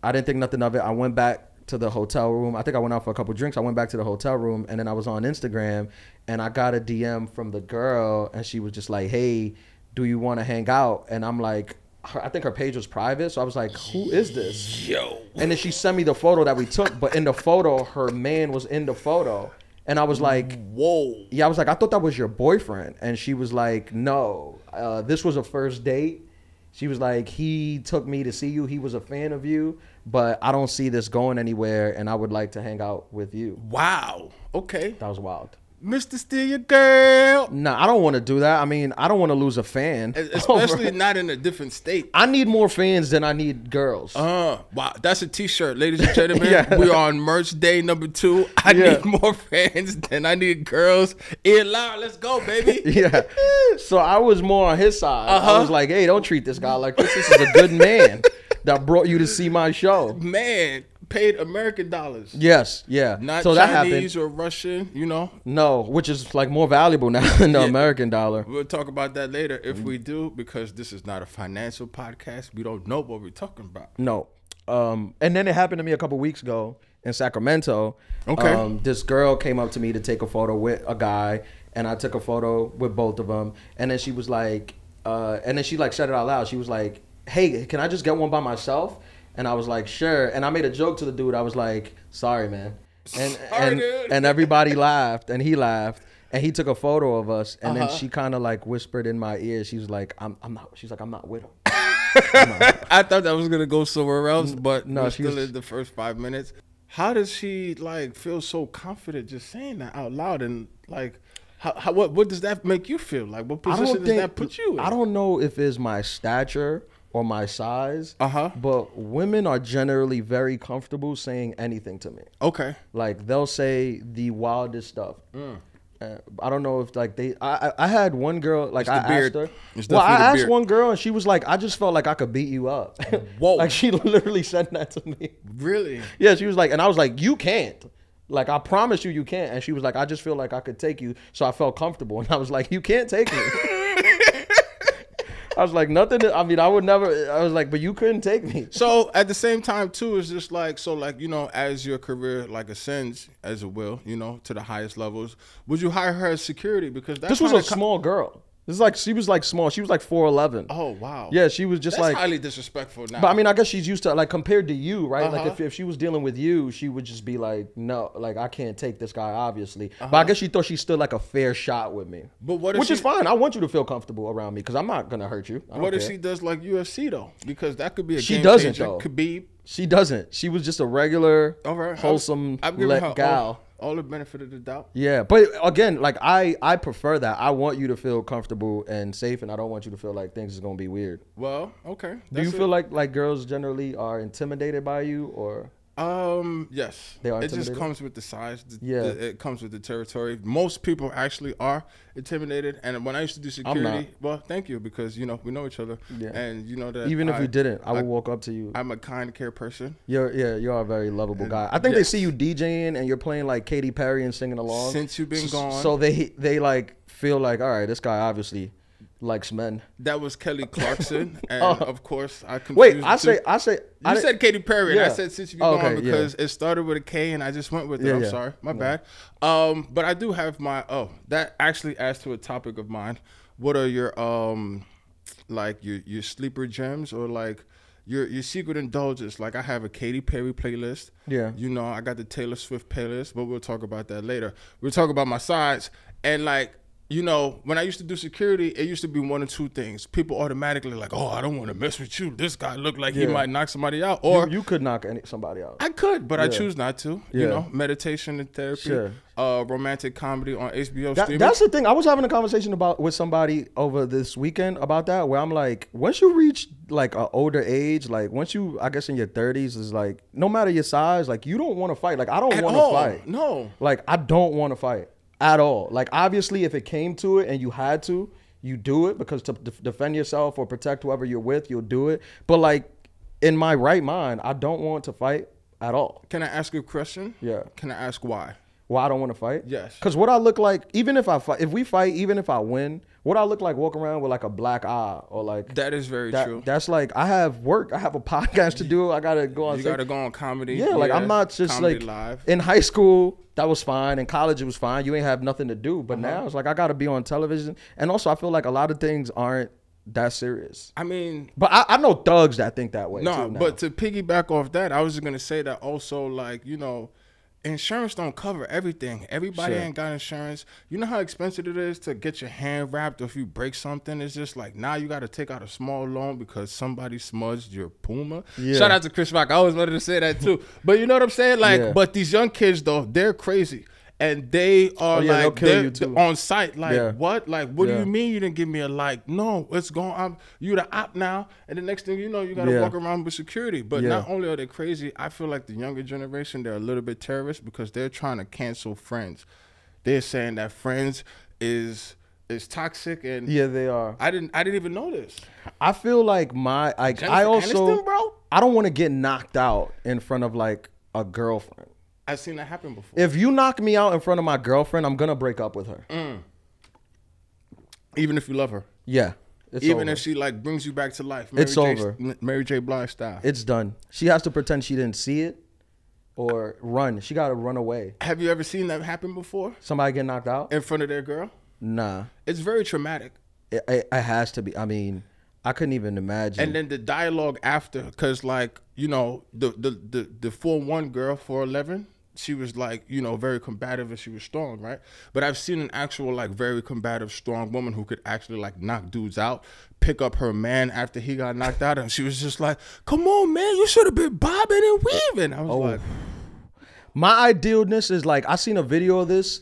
I didn't think nothing of it. I went back to the hotel room. I think I went out for a couple drinks. I went back to the hotel room, and then I was on Instagram, and I got a DM from the girl, and she was just like, "Hey, do you want to hang out?" And I'm like, I think her page was private, so I was like, "Who is this?" Yo. And then she sent me the photo that we took, but in the photo, her man was in the photo. And I was like, whoa. Yeah, I was like, "I thought that was your boyfriend." And she was like, "No, this was a first date." She was like, "He took me to see you. He was a fan of you, but I don't see this going anywhere, and I would like to hang out with you." Wow. Okay. That was wild. Mr. Steal Your Girl. Nah, I don't want to do that. I mean, I don't want to lose a fan. Especially not in a different state. I need more fans than I need girls. Wow. That's a t-shirt, ladies and gentlemen. Yeah. We are on merch day number 2. I need more fans than I need girls. Lara, let's go, baby. Yeah. So I was more on his side. I was like, "Hey, don't treat this guy like this. This is a good man that brought you to see my show." Man. Paid American dollars. Yes, yeah. Not so Chinese or Russian, you know? No, which is like more valuable now than the American dollar. We'll talk about that later if we do, because this is not a financial podcast. We don't know what we're talking about. No. And then it happened to me a couple weeks ago, in Sacramento. Okay. This girl came up to me to take a photo with a guy, and I took a photo with both of them. And then she was like, and then she like said it out loud. She was like, "Hey, can I just get one by myself?" And I was like, "Sure." And I made a joke to the dude. I was like, "Sorry, man." And everybody laughed, and he laughed, and he took a photo of us. And then she kind of like whispered in my ear. She was like, "I'm not." She's like, "I'm not with him." I thought that was gonna go somewhere else, but no, we're still in the first 5 minutes. How does she like feel so confident just saying that out loud? And like, what does that make you feel? Like, what position does that put you in? I don't know if it's my stature or my size. But women are generally very comfortable saying anything to me. Okay. Like they'll say the wildest stuff. I don't know if like I had one girl like I asked her. I asked one girl and she was like, I just felt like I could beat you up. Whoa. Like she literally said that to me. Really? Yeah, she was like, and I was like, you can't. Like I promise you can't. And she was like, I just feel like I could take you. So I felt comfortable. And I was like, you can't take me. I was like, nothing. I mean, I would never. I was like, but you couldn't take me. So at the same time, too, it's just like, so like, you know, as your career like ascends, as it will, you know, to the highest levels, would you hire her as security? Because this was a small girl. This is like she was like small. She was like 4'11". Oh wow. Yeah, she was just That's like highly disrespectful now. But I mean, I guess she's used to like compared to you, right? Like if she was dealing with you, she would just be like, no, like I can't take this guy, obviously. But I guess she thought she stood like a fair shot with me. But what if which is fine. I want you to feel comfortable around me because I'm not gonna hurt you. What if she does like UFC though? Because that could be a she game doesn't changer. though. Khabib. She doesn't. She was just a regular, wholesome gal. All the benefit of the doubt. Yeah, but again, like I prefer that. I want you to feel comfortable and safe, and I don't want you to feel like things is gonna be weird. Well, okay. Do you feel like girls generally are intimidated by you, or? Yes. They are. It just comes with the size. Yeah. It comes with the territory. Most people actually are intimidated. And when I used to do security, well, thank you, because you know we know each other. Yeah. And you know that even if we didn't, I would walk up to you. I'm a kind, care person. You're a very lovable guy. I think they see you DJing and you're playing like Katy Perry and singing along. Since you've been gone. So they like feel like, all right, this guy obviously likes men. That was Kelly Clarkson, and of course I confused. Wait, I say. You said Katy Perry, and I said since you've been gone because it started with a K, and I just went with it. I'm sorry, my bad. But I do have my that actually adds to a topic of mine. What are your like your sleeper gems or like your secret indulgence? Like I have a Katy Perry playlist. Yeah, you know I got the Taylor Swift playlist, but we'll talk about that later. We'll talk about my sides and like. You know, when I used to do security, it used to be one or two things. People automatically like, oh, I don't want to mess with you. This guy looked like he might knock somebody out. Or you could knock somebody out. I could, but I choose not to. You know, meditation and therapy, romantic comedy on HBO streaming. That's the thing. I was having a conversation with somebody over this weekend about that, where I'm like, once you reach like an older age, like once you, I guess in your 30s, is like, no matter your size, like you don't want to fight. Like I don't want to fight. No. Like I don't want to fight. At all. Like obviously if it came to it and you had to, you do it because to defend yourself or protect whoever you're with, you'll do it. But like in my right mind, I don't want to fight at all. Can I ask you a question? Yeah. Can I ask why? Why I don't want to fight? Yes. Because what I look like, even if if we fight, even if I win, what I look like walking around with like a black eye or like. That is very true. That's like, I have work. I have a podcast to do. I got to go on. You got to go on comedy. Yeah, like I'm not just like live. In high school, that was fine. In college, it was fine. You ain't have nothing to do. But now it's like, I got to be on television. And also I feel like a lot of things aren't that serious. I mean. But I know thugs that think that way. No, too now. But to piggyback off that, I was just going to say that also like, you know, insurance don't cover everything. Everybody ain't got insurance. You know how expensive it is to get your hand wrapped, or if you break something, it's just like now you got to take out a small loan because somebody smudged your Puma. Yeah. Shout out to Chris Rock. I always wanted to say that too. But you know what I'm saying? Like, but these young kids though, they're crazy. And they are like they're on site. Like what? Like what do you mean you didn't give me a like? No, it's going. You the op now, and the next thing you know, you got to walk around with security. But not only are they crazy, I feel like the younger generation, they're a little bit terrorist because they're trying to cancel Friends. They're saying that Friends is toxic, and they are. I didn't even know this. I feel like I also Aniston, bro? I don't want to get knocked out in front of like a girlfriend. I've seen that happen before. If you knock me out in front of my girlfriend, I'm going to break up with her. Even if you love her? Yeah. Even if she like brings you back to life. Over. Mary J. Blige style. It's done. She has to pretend she didn't see it. or run. She got to run away. Have you ever seen that happen before? Somebody get knocked out? In front of their girl? Nah. It's very traumatic. It has to be. I mean, I couldn't even imagine. And then the dialogue after, because like, you know, the 4'1" girl, 4'11", she was like, you know, very combative and she was strong, right? But I've seen an actual like very combative, strong woman who could actually like knock dudes out, pick up her man after he got knocked out, and she was just like, come on, man, you should have been bobbing and weaving. I was like... My idealness is like, I seen a video of this.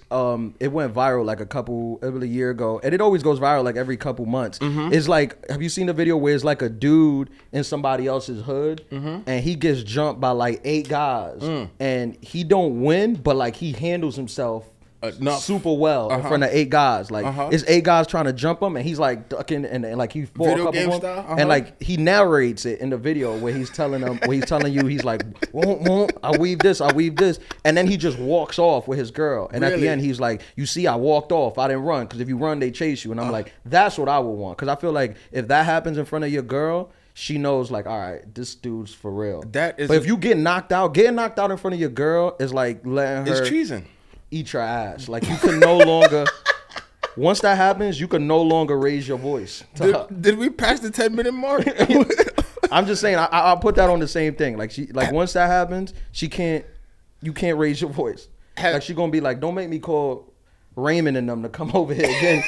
It went viral like a year ago, and it always goes viral like every couple months. It's like, have you seen the video where it's like a dude in somebody else's hood, and he gets jumped by like 8 guys, and he don't win, but like he handles himself super well in front of 8 guys. Like it's 8 guys trying to jump him, and he's like ducking and like he fought a couple of them, and like he narrates it in the video where he's telling them, he's like, I weave this, and then he just walks off with his girl, and at the end he's like, you see, I walked off, I didn't run, because if you run they chase you, and I'm like, that's what I would want, because I feel like if that happens in front of your girl, she knows like, all right, this dude's for real. But if you get knocked out in front of your girl is like letting her... It's treason. Eat your ass. Like you can no longer. Once that happens, you can no longer raise your voice. Did we pass the 10-minute mark? I'm just saying. I'll put that on the same thing. Like once that happens, you can't raise your voice. Like she gonna be like, don't make me call Raymond and them to come over here again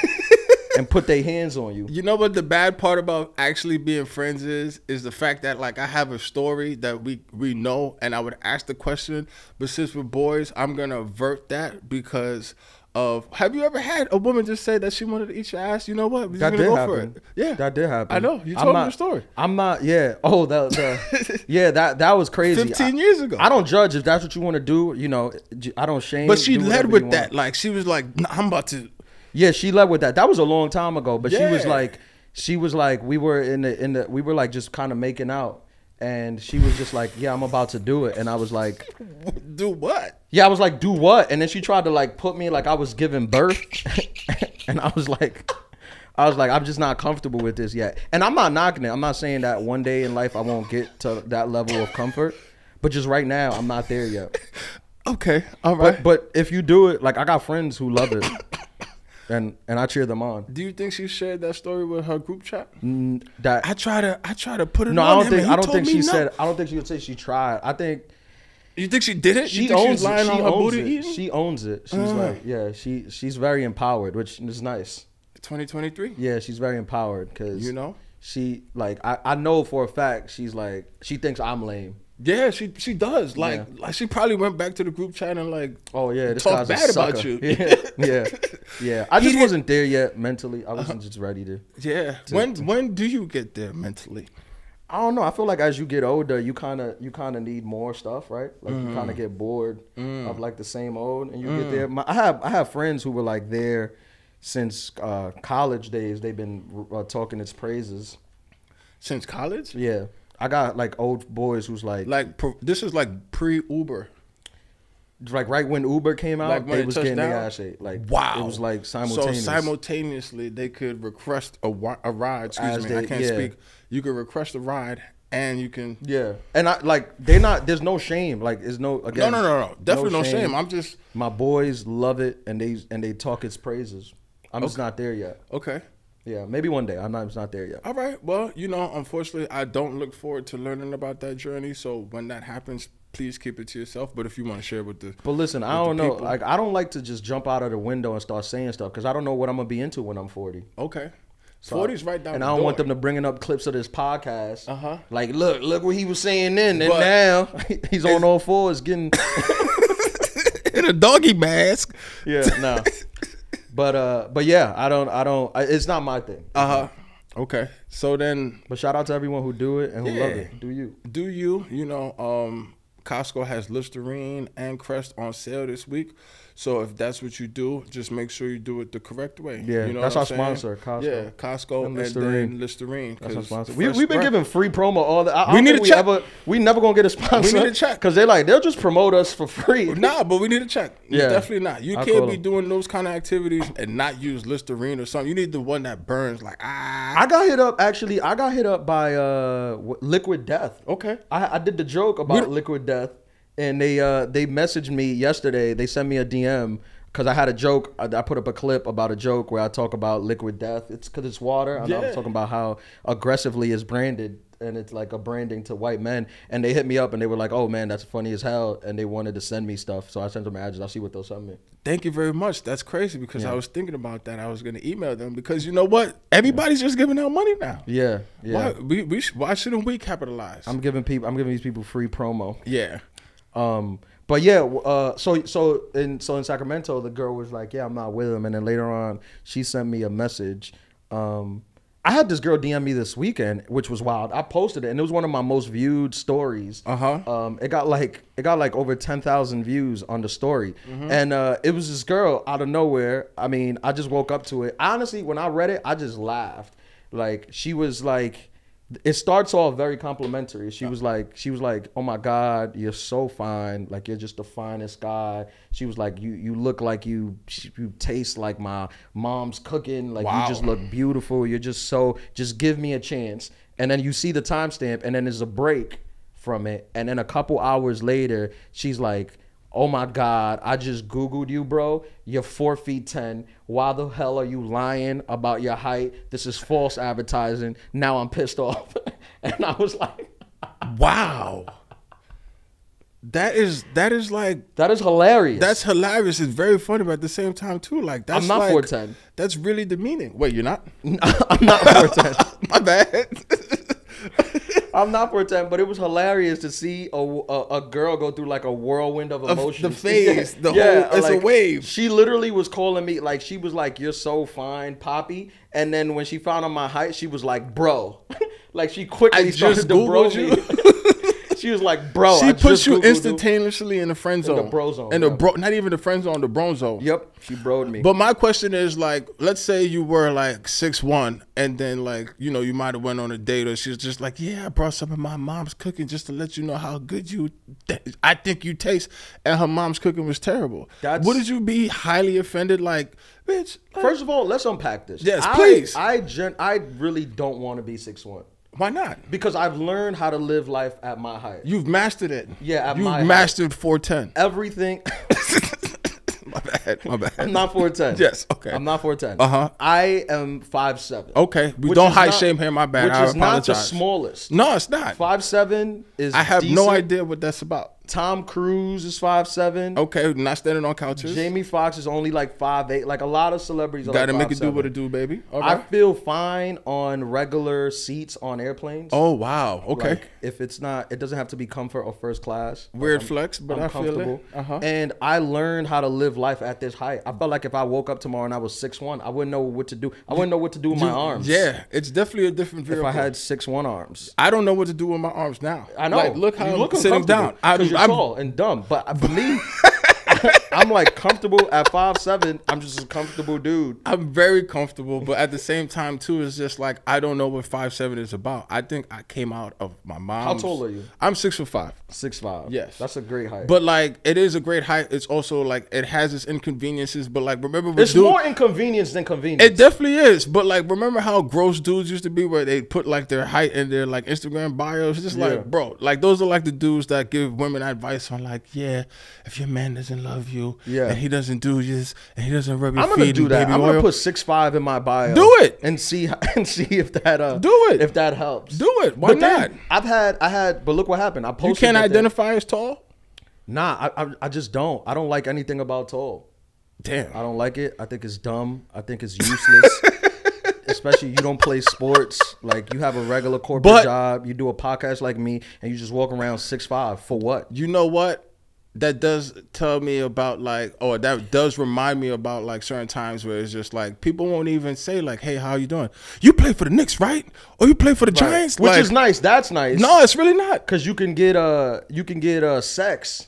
and put their hands on you. You know what the bad part about actually being friends is the fact that like I have a story that we know, and I would ask the question, but since we're boys, I'm gonna avert that because of, have you ever had a woman just say that she wanted to eat your ass? You know what? That did happen. Yeah, that did happen. I know. You told me the story. I'm not. Yeah. Oh, yeah. That was crazy. 15 years ago. I don't judge if that's what you want to do. You know, I don't shame. But she led with that. Like she was like, nah, I'm about to. Yeah, she led with that. That was a long time ago. But she was like, we were like just kind of making out. And she was just like, yeah, I'm about to do it. And I was like, do what? Yeah, I was like, do what? And then she tried to like put me like I was giving birth. And I was like, I'm just not comfortable with this yet. And I'm not knocking it. I'm not saying that one day in life I won't get to that level of comfort. But just right now, I'm not there yet. Okay, all right. But if you do it, like I got friends who love it. And I cheer them on. Do you think she shared that story with her group chat? That I try to put it. No, on I don't think she said. I don't think she would say she tried. I think. You think she did it? She owns it. She owns it. She's like, yeah. She's very empowered, which is nice. 2023. Yeah, she's very empowered because she like I know for a fact she's like she thinks I'm lame. Yeah, she does. Like she probably went back to the group chat and like, oh yeah, this talk guy's bad a sucker. about you. Yeah. I just wasn't there yet mentally. I wasn't just ready to. Yeah. When do you get there mentally? I don't know. I feel like as you get older, you kind of need more stuff, right? Like you kind of get bored of like the same old, and you get there. I have friends who were like there since college days. They've been talking its praises. Since college? Yeah. I got like old boys who's like this is like pre-Uber, like right when Uber came out, like they was getting their ass ate. Like wow, it was like simultaneous. So simultaneously they could request a ride. Excuse me, I can't speak. You could request a ride and you can and I like there's no shame. Like there's no again. No, definitely no shame. I'm just my boys love it and they talk its praises. I'm just not there yet. Okay. Yeah, maybe one day. I'm not there yet. All right. Well, unfortunately, I don't look forward to learning about that journey. So when that happens, please keep it to yourself. But if you want to share with the But listen, I don't know. Like I don't like to just jump out of the window and start saying stuff because I don't know what I'm gonna be into when I'm 40. Okay. 40's right down. And I don't want them to bringing up clips of this podcast. Like, look what he was saying then, and now he's on all fours getting in a doggy mask. Yeah, no. But yeah, I don't. It's not my thing. Okay. So then. But shout out to everyone who do it and who love it. Do you? Costco has Listerine and Crest on sale this week. So if that's what you do, just make sure you do it the correct way. Yeah, you know that's our sponsor, Costco. Yeah, Costco and then Listerine. That's our sponsor. We've been giving free promo all the. We need a check. We never gonna get a sponsor. We need a check because they'll just promote us for free. Nah, but we need a check. Yeah, definitely not. You can't be doing those kind of activities and not use Listerine or something. You need the one that burns like I got hit up actually. I got hit up by Liquid Death. Okay, I did the joke about Liquid Death. and they messaged me yesterday. They sent me a DM because I had a joke. I put up a clip about a joke where I talk about liquid death. It's because it's water. And I'm talking about how aggressively it's branded. And it's like a branding to white men. And they hit me up and they were like, oh man, that's funny as hell. And they wanted to send me stuff. So I sent them an address. I'll see what they'll send me. Thank you very much. That's crazy because I was thinking about that. I was going to email them because you know what? Everybody's just giving out money now. Yeah. Why shouldn't we capitalize? I'm giving these people free promo. Yeah. But yeah, so in Sacramento, the girl was like, yeah, I'm not with him. And then later on, she sent me a message. I had this girl DM me this weekend, which was wild. I posted it, and it was one of my most viewed stories. It got like over 10,000 views on the story, and it was this girl out of nowhere. I mean, I just woke up to it. Honestly, when I read it, I just laughed. Like she was like, it starts off very complimentary. She was like, oh my God, you're so fine. Like you're just the finest guy. She was like, you look like you taste like my mom's cooking. Like you just look beautiful. You're just give me a chance. And then you see the timestamp and then there's a break from it. And then a couple hours later, she's like, oh my God, I just Googled you, bro. You're 4'10". Why the hell are you lying about your height? This is false advertising. Now I'm pissed off. And I was like, wow. That is hilarious. That's hilarious. It's very funny, but at the same time too, like that's I'm not like, 4'10". That's really demeaning. Wait, you're not? I'm not 4'10". My bad. I'm not 4'10", but it was hilarious to see a girl go through like a whirlwind of emotions. The phase, the whole, it's like, a wave. She literally was calling me, like she was like, you're so fine, Poppy. And then when she found out my height, she was like, bro. Like she quickly started to bro me. She was like, bro. She put you instantaneously in the friend zone. In the bro zone. In the bro, not even the friend zone, the bro zone. Yep. She broed me. But my question is like, let's say you were like 6'1", and then like, you know, you might have went on a date, or she's just like, yeah, I brought some of my mom's cooking just to let you know how good I think you taste. And her mom's cooking was terrible. Wouldn't you be highly offended? Like, bitch. First of all, let's unpack this. Yes, please. I really don't want to be 6'1". Why not? Because I've learned how to live life at my height. You've mastered it. Yeah, You've mastered 4'10". Everything. My bad. I'm not 4'10". Yes, okay. I'm not 4'10". I am 5'7". Okay, we don't height shame here. My bad. Which is not the smallest. No, it's not. 5'7" is. I have decent. no idea what that's about. Tom Cruise is 5'7". Okay, not standing on couches. Jamie Foxx is only like 5'8". Like a lot of celebrities are gotta like 5'7". Make it do what it do, baby. Okay. I feel fine on regular seats on airplanes. Oh wow. Okay. Like if it's not, it doesn't have to be comfort or first class. Weird flex, but I'm comfortable. And I learned how to live life at this height. I felt like if I woke up tomorrow and I was 6'1", I wouldn't know what to do. I wouldn't know what to do with my arms. Yeah, it's definitely a different vehicle. If I had 6'1" arms, I don't know what to do with my arms now. I know. Like, look how I'm sitting down. Because you're tall and dumb. But for me, I'm like comfortable at 5'7". I'm just a comfortable dude. I'm very comfortable, but at the same time too, it's just like I don't know what 5'7" is about. I think I came out of my mom's. How tall are you? I'm 6'5". 6'5". Yes, that's a great height. But like, it is a great height. It's also like it has its inconveniences. But like, remember, it's more inconvenience than convenience. It definitely is. But like, remember how gross dudes used to be, where they put like their height in their like Instagram bios. It's just like, bro, like those are like the dudes that give women advice on like, yeah, if your man doesn't love you, and he doesn't do this, and he doesn't rub your feet. I'm gonna do that. Baby I'm oil. Gonna put 6'5" in my bio. Do it and see if that do it if that helps. Do it. Why not? I had, but look what happened. I posted. You can't identify as tall. Nah, I just don't. I don't like anything about tall. Damn. I don't like it. I think it's dumb. I think it's useless. Especially you don't play sports. Like you have a regular corporate job. You do a podcast like me, and you just walk around 6'5". For what? You know what? That does tell me about like, or that does remind me about like certain times where it's just like people won't even say like, hey, how you doing? You play for the Knicks, right? Or you play for the Giants? Which like, is nice. That's nice. No, it's really not. Because you can get sex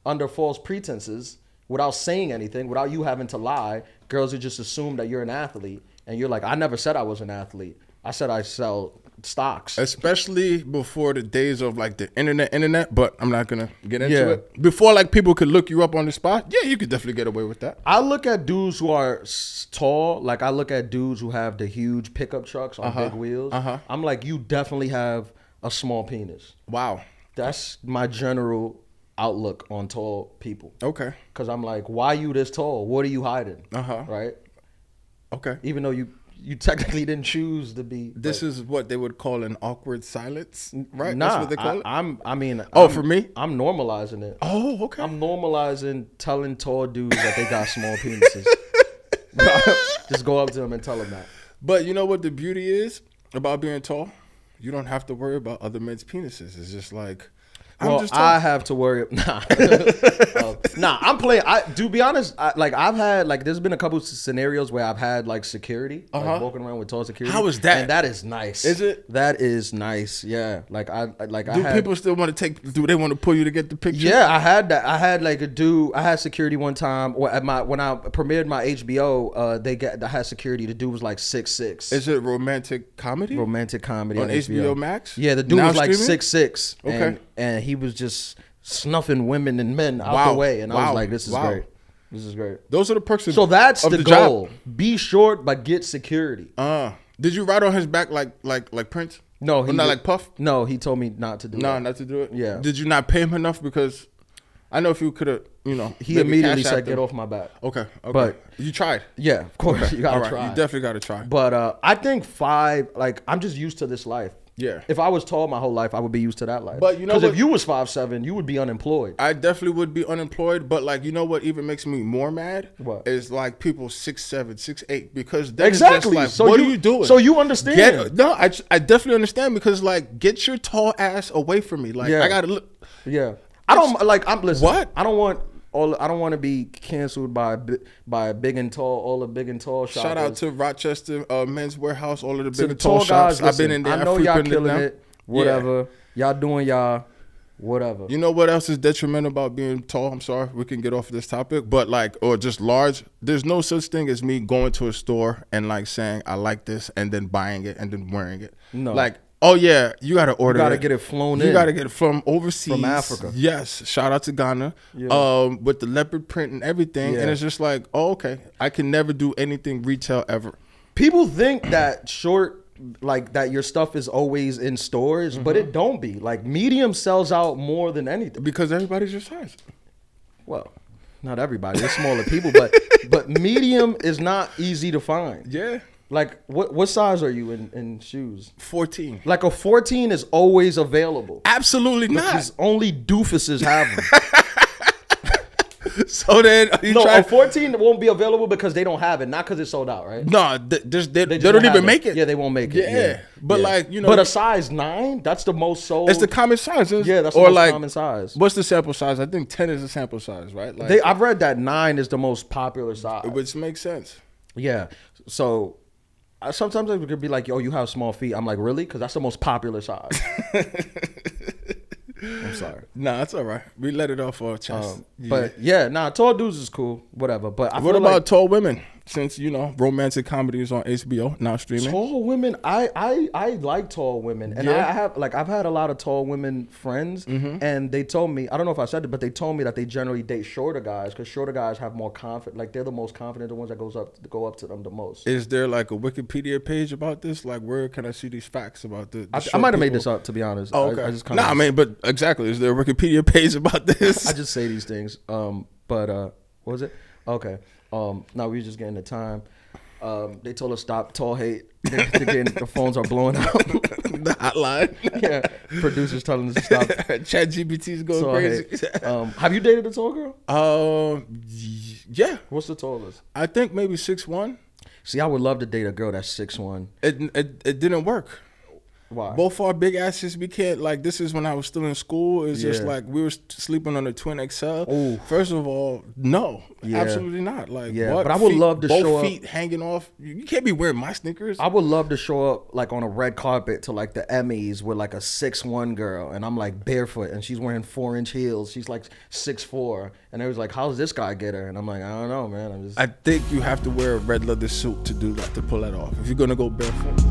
under false pretenses without saying anything, without you having to lie. Girls would just assume that you're an athlete. And you're like, I never said I was an athlete. I said I sell stocks. Especially before the days of like the internet, but I'm not gonna get into it. Before like people could look you up on the spot, yeah, you could definitely get away with that. I look at dudes who are tall, like I look at dudes who have the huge pickup trucks on big wheels. I'm like, you definitely have a small penis. Wow. That's my general outlook on tall people. Okay. Because I'm like, why you this tall? What are you hiding? Right? Okay. Even though you technically didn't choose to be. This is what they would call an awkward silence, right? Nah, that's what they call it. For me? I'm normalizing it. Oh, okay. I'm normalizing telling tall dudes that they got small penises. Just go up to them and tell them that. But you know what the beauty is about being tall? You don't have to worry about other men's penises. It's just like, I have to worry. Nah, I'm playing. To be honest, I've had there's been a couple of scenarios where I've had like security, like walking around with tall security. How is that? And that is nice. Is it? That is nice. Yeah. Do people still want to do they want to pull you to get the picture? Yeah, I had that. I had security one time. Or when I premiered my HBO, I had security. The dude was like 6'6". Is it romantic comedy? Romantic comedy on HBO Max. Yeah, the dude was like streaming? 6'6". Okay. And he was just snuffing women and men out the way, and I was like, "This is great. This is great." Those are the perks. So that's of the goal: be short but get security. Did you ride on his back like Prince? No, not like Puff. No, he told me not to do. No, not to do it. Yeah. Did you not pay him enough? Because I know if you could have, he immediately said, "Get off my back." Okay. But you tried. Yeah, of course, okay. you gotta right. try. You definitely gotta try. But I think 5. I'm just used to this life. Yeah. If I was tall my whole life, I would be used to that life. But you know, because if you was 5'7", you would be unemployed. I definitely would be unemployed. But you know what even makes me more mad? What? Is people 6'7", 6'8", because then exactly. It's just what are you doing? So you understand? I definitely understand, because get your tall ass away from me. I gotta look. Yeah. I don't I'm listen. What? I don't want to be canceled by big and tall, all the big and tall shops. Shout out to Rochester Men's Warehouse, all of the big and tall tall shops. guys. Listen, I've been in there. I know y'all killing them. it. Whatever. Yeah. Y'all doing y'all. Whatever. You know what else is detrimental about being tall? I'm sorry, we can get off of this topic, but or just large. There's no such thing as me going to a store and saying I like this and then buying it and then wearing it. No. Oh yeah, you gotta order. You gotta get it flown in. You gotta get it from overseas, from Africa. Yes, shout out to Ghana. Yeah. With the leopard print and everything, and it's just okay. I can never do anything retail ever. People think that that your stuff is always in stores, but it don't be. Medium sells out more than anything because everybody's your size. Well, not everybody. There's smaller people, but medium is not easy to find. Yeah. What size are you in shoes? 14. A 14 is always available. Absolutely not. Because only doofuses have them. So then a 14 won't be available because they don't have it, not because it's sold out, right? No, they don't even make it. Yeah, they won't make it. Yeah. But but a size 9, that's the most sold. It's the common size. Yeah, that's the most common size. What's the sample size? I think 10 is the sample size, right? I've read that 9 is the most popular size, which makes sense. Yeah. So sometimes it could be "Oh, you have small feet." I'm like, really? Because that's the most popular size. I'm sorry. Nah, it's all right. We let it off our chest. But tall dudes is cool. Whatever. But what about tall women? Since romantic comedies on HBO now streaming. Tall women, I like tall women, and I've had a lot of tall women friends, and they told me, I don't know if I said it, but they told me that they generally date shorter guys because shorter guys have more confidence. They're the most confident, the ones that go up to them the most. Is there a Wikipedia page about this? Where can I see these facts about the I might have made this up, to be honest. Oh, okay. But exactly, is there a Wikipedia page about this? I just say these things. But what was it? Okay. Now we were just getting the time. They told us stop tall hate. The phones are blowing out. The hotline. Yeah. Producers telling us to stop. ChatGPT's going crazy. Have you dated a tall girl? Yeah. What's the tallest? I think maybe 6'1". See, I would love to date a girl that's 6'1". It didn't work. Why? Both our big asses, we can't, this is when I was still in school. It's just we were sleeping on a twin XL. Ooh. First of all, no, absolutely not. What? But I would love to show up. Both feet hanging off. You can't be wearing my sneakers. I would love to show up on a red carpet to the Emmys with a 6'1" girl, and I'm barefoot, and she's wearing 4-inch heels. She's 6'4", and they was how's this guy get her? And I'm I don't know, man. I think you have to wear a red leather suit to do that, to pull that off. If you're gonna go barefoot.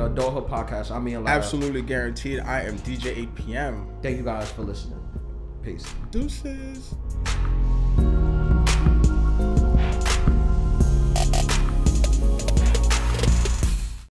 Adulthood podcast. I'm Lara. Absolutely guaranteed. I am DJ8PM. Thank you guys for listening. Peace. Deuces.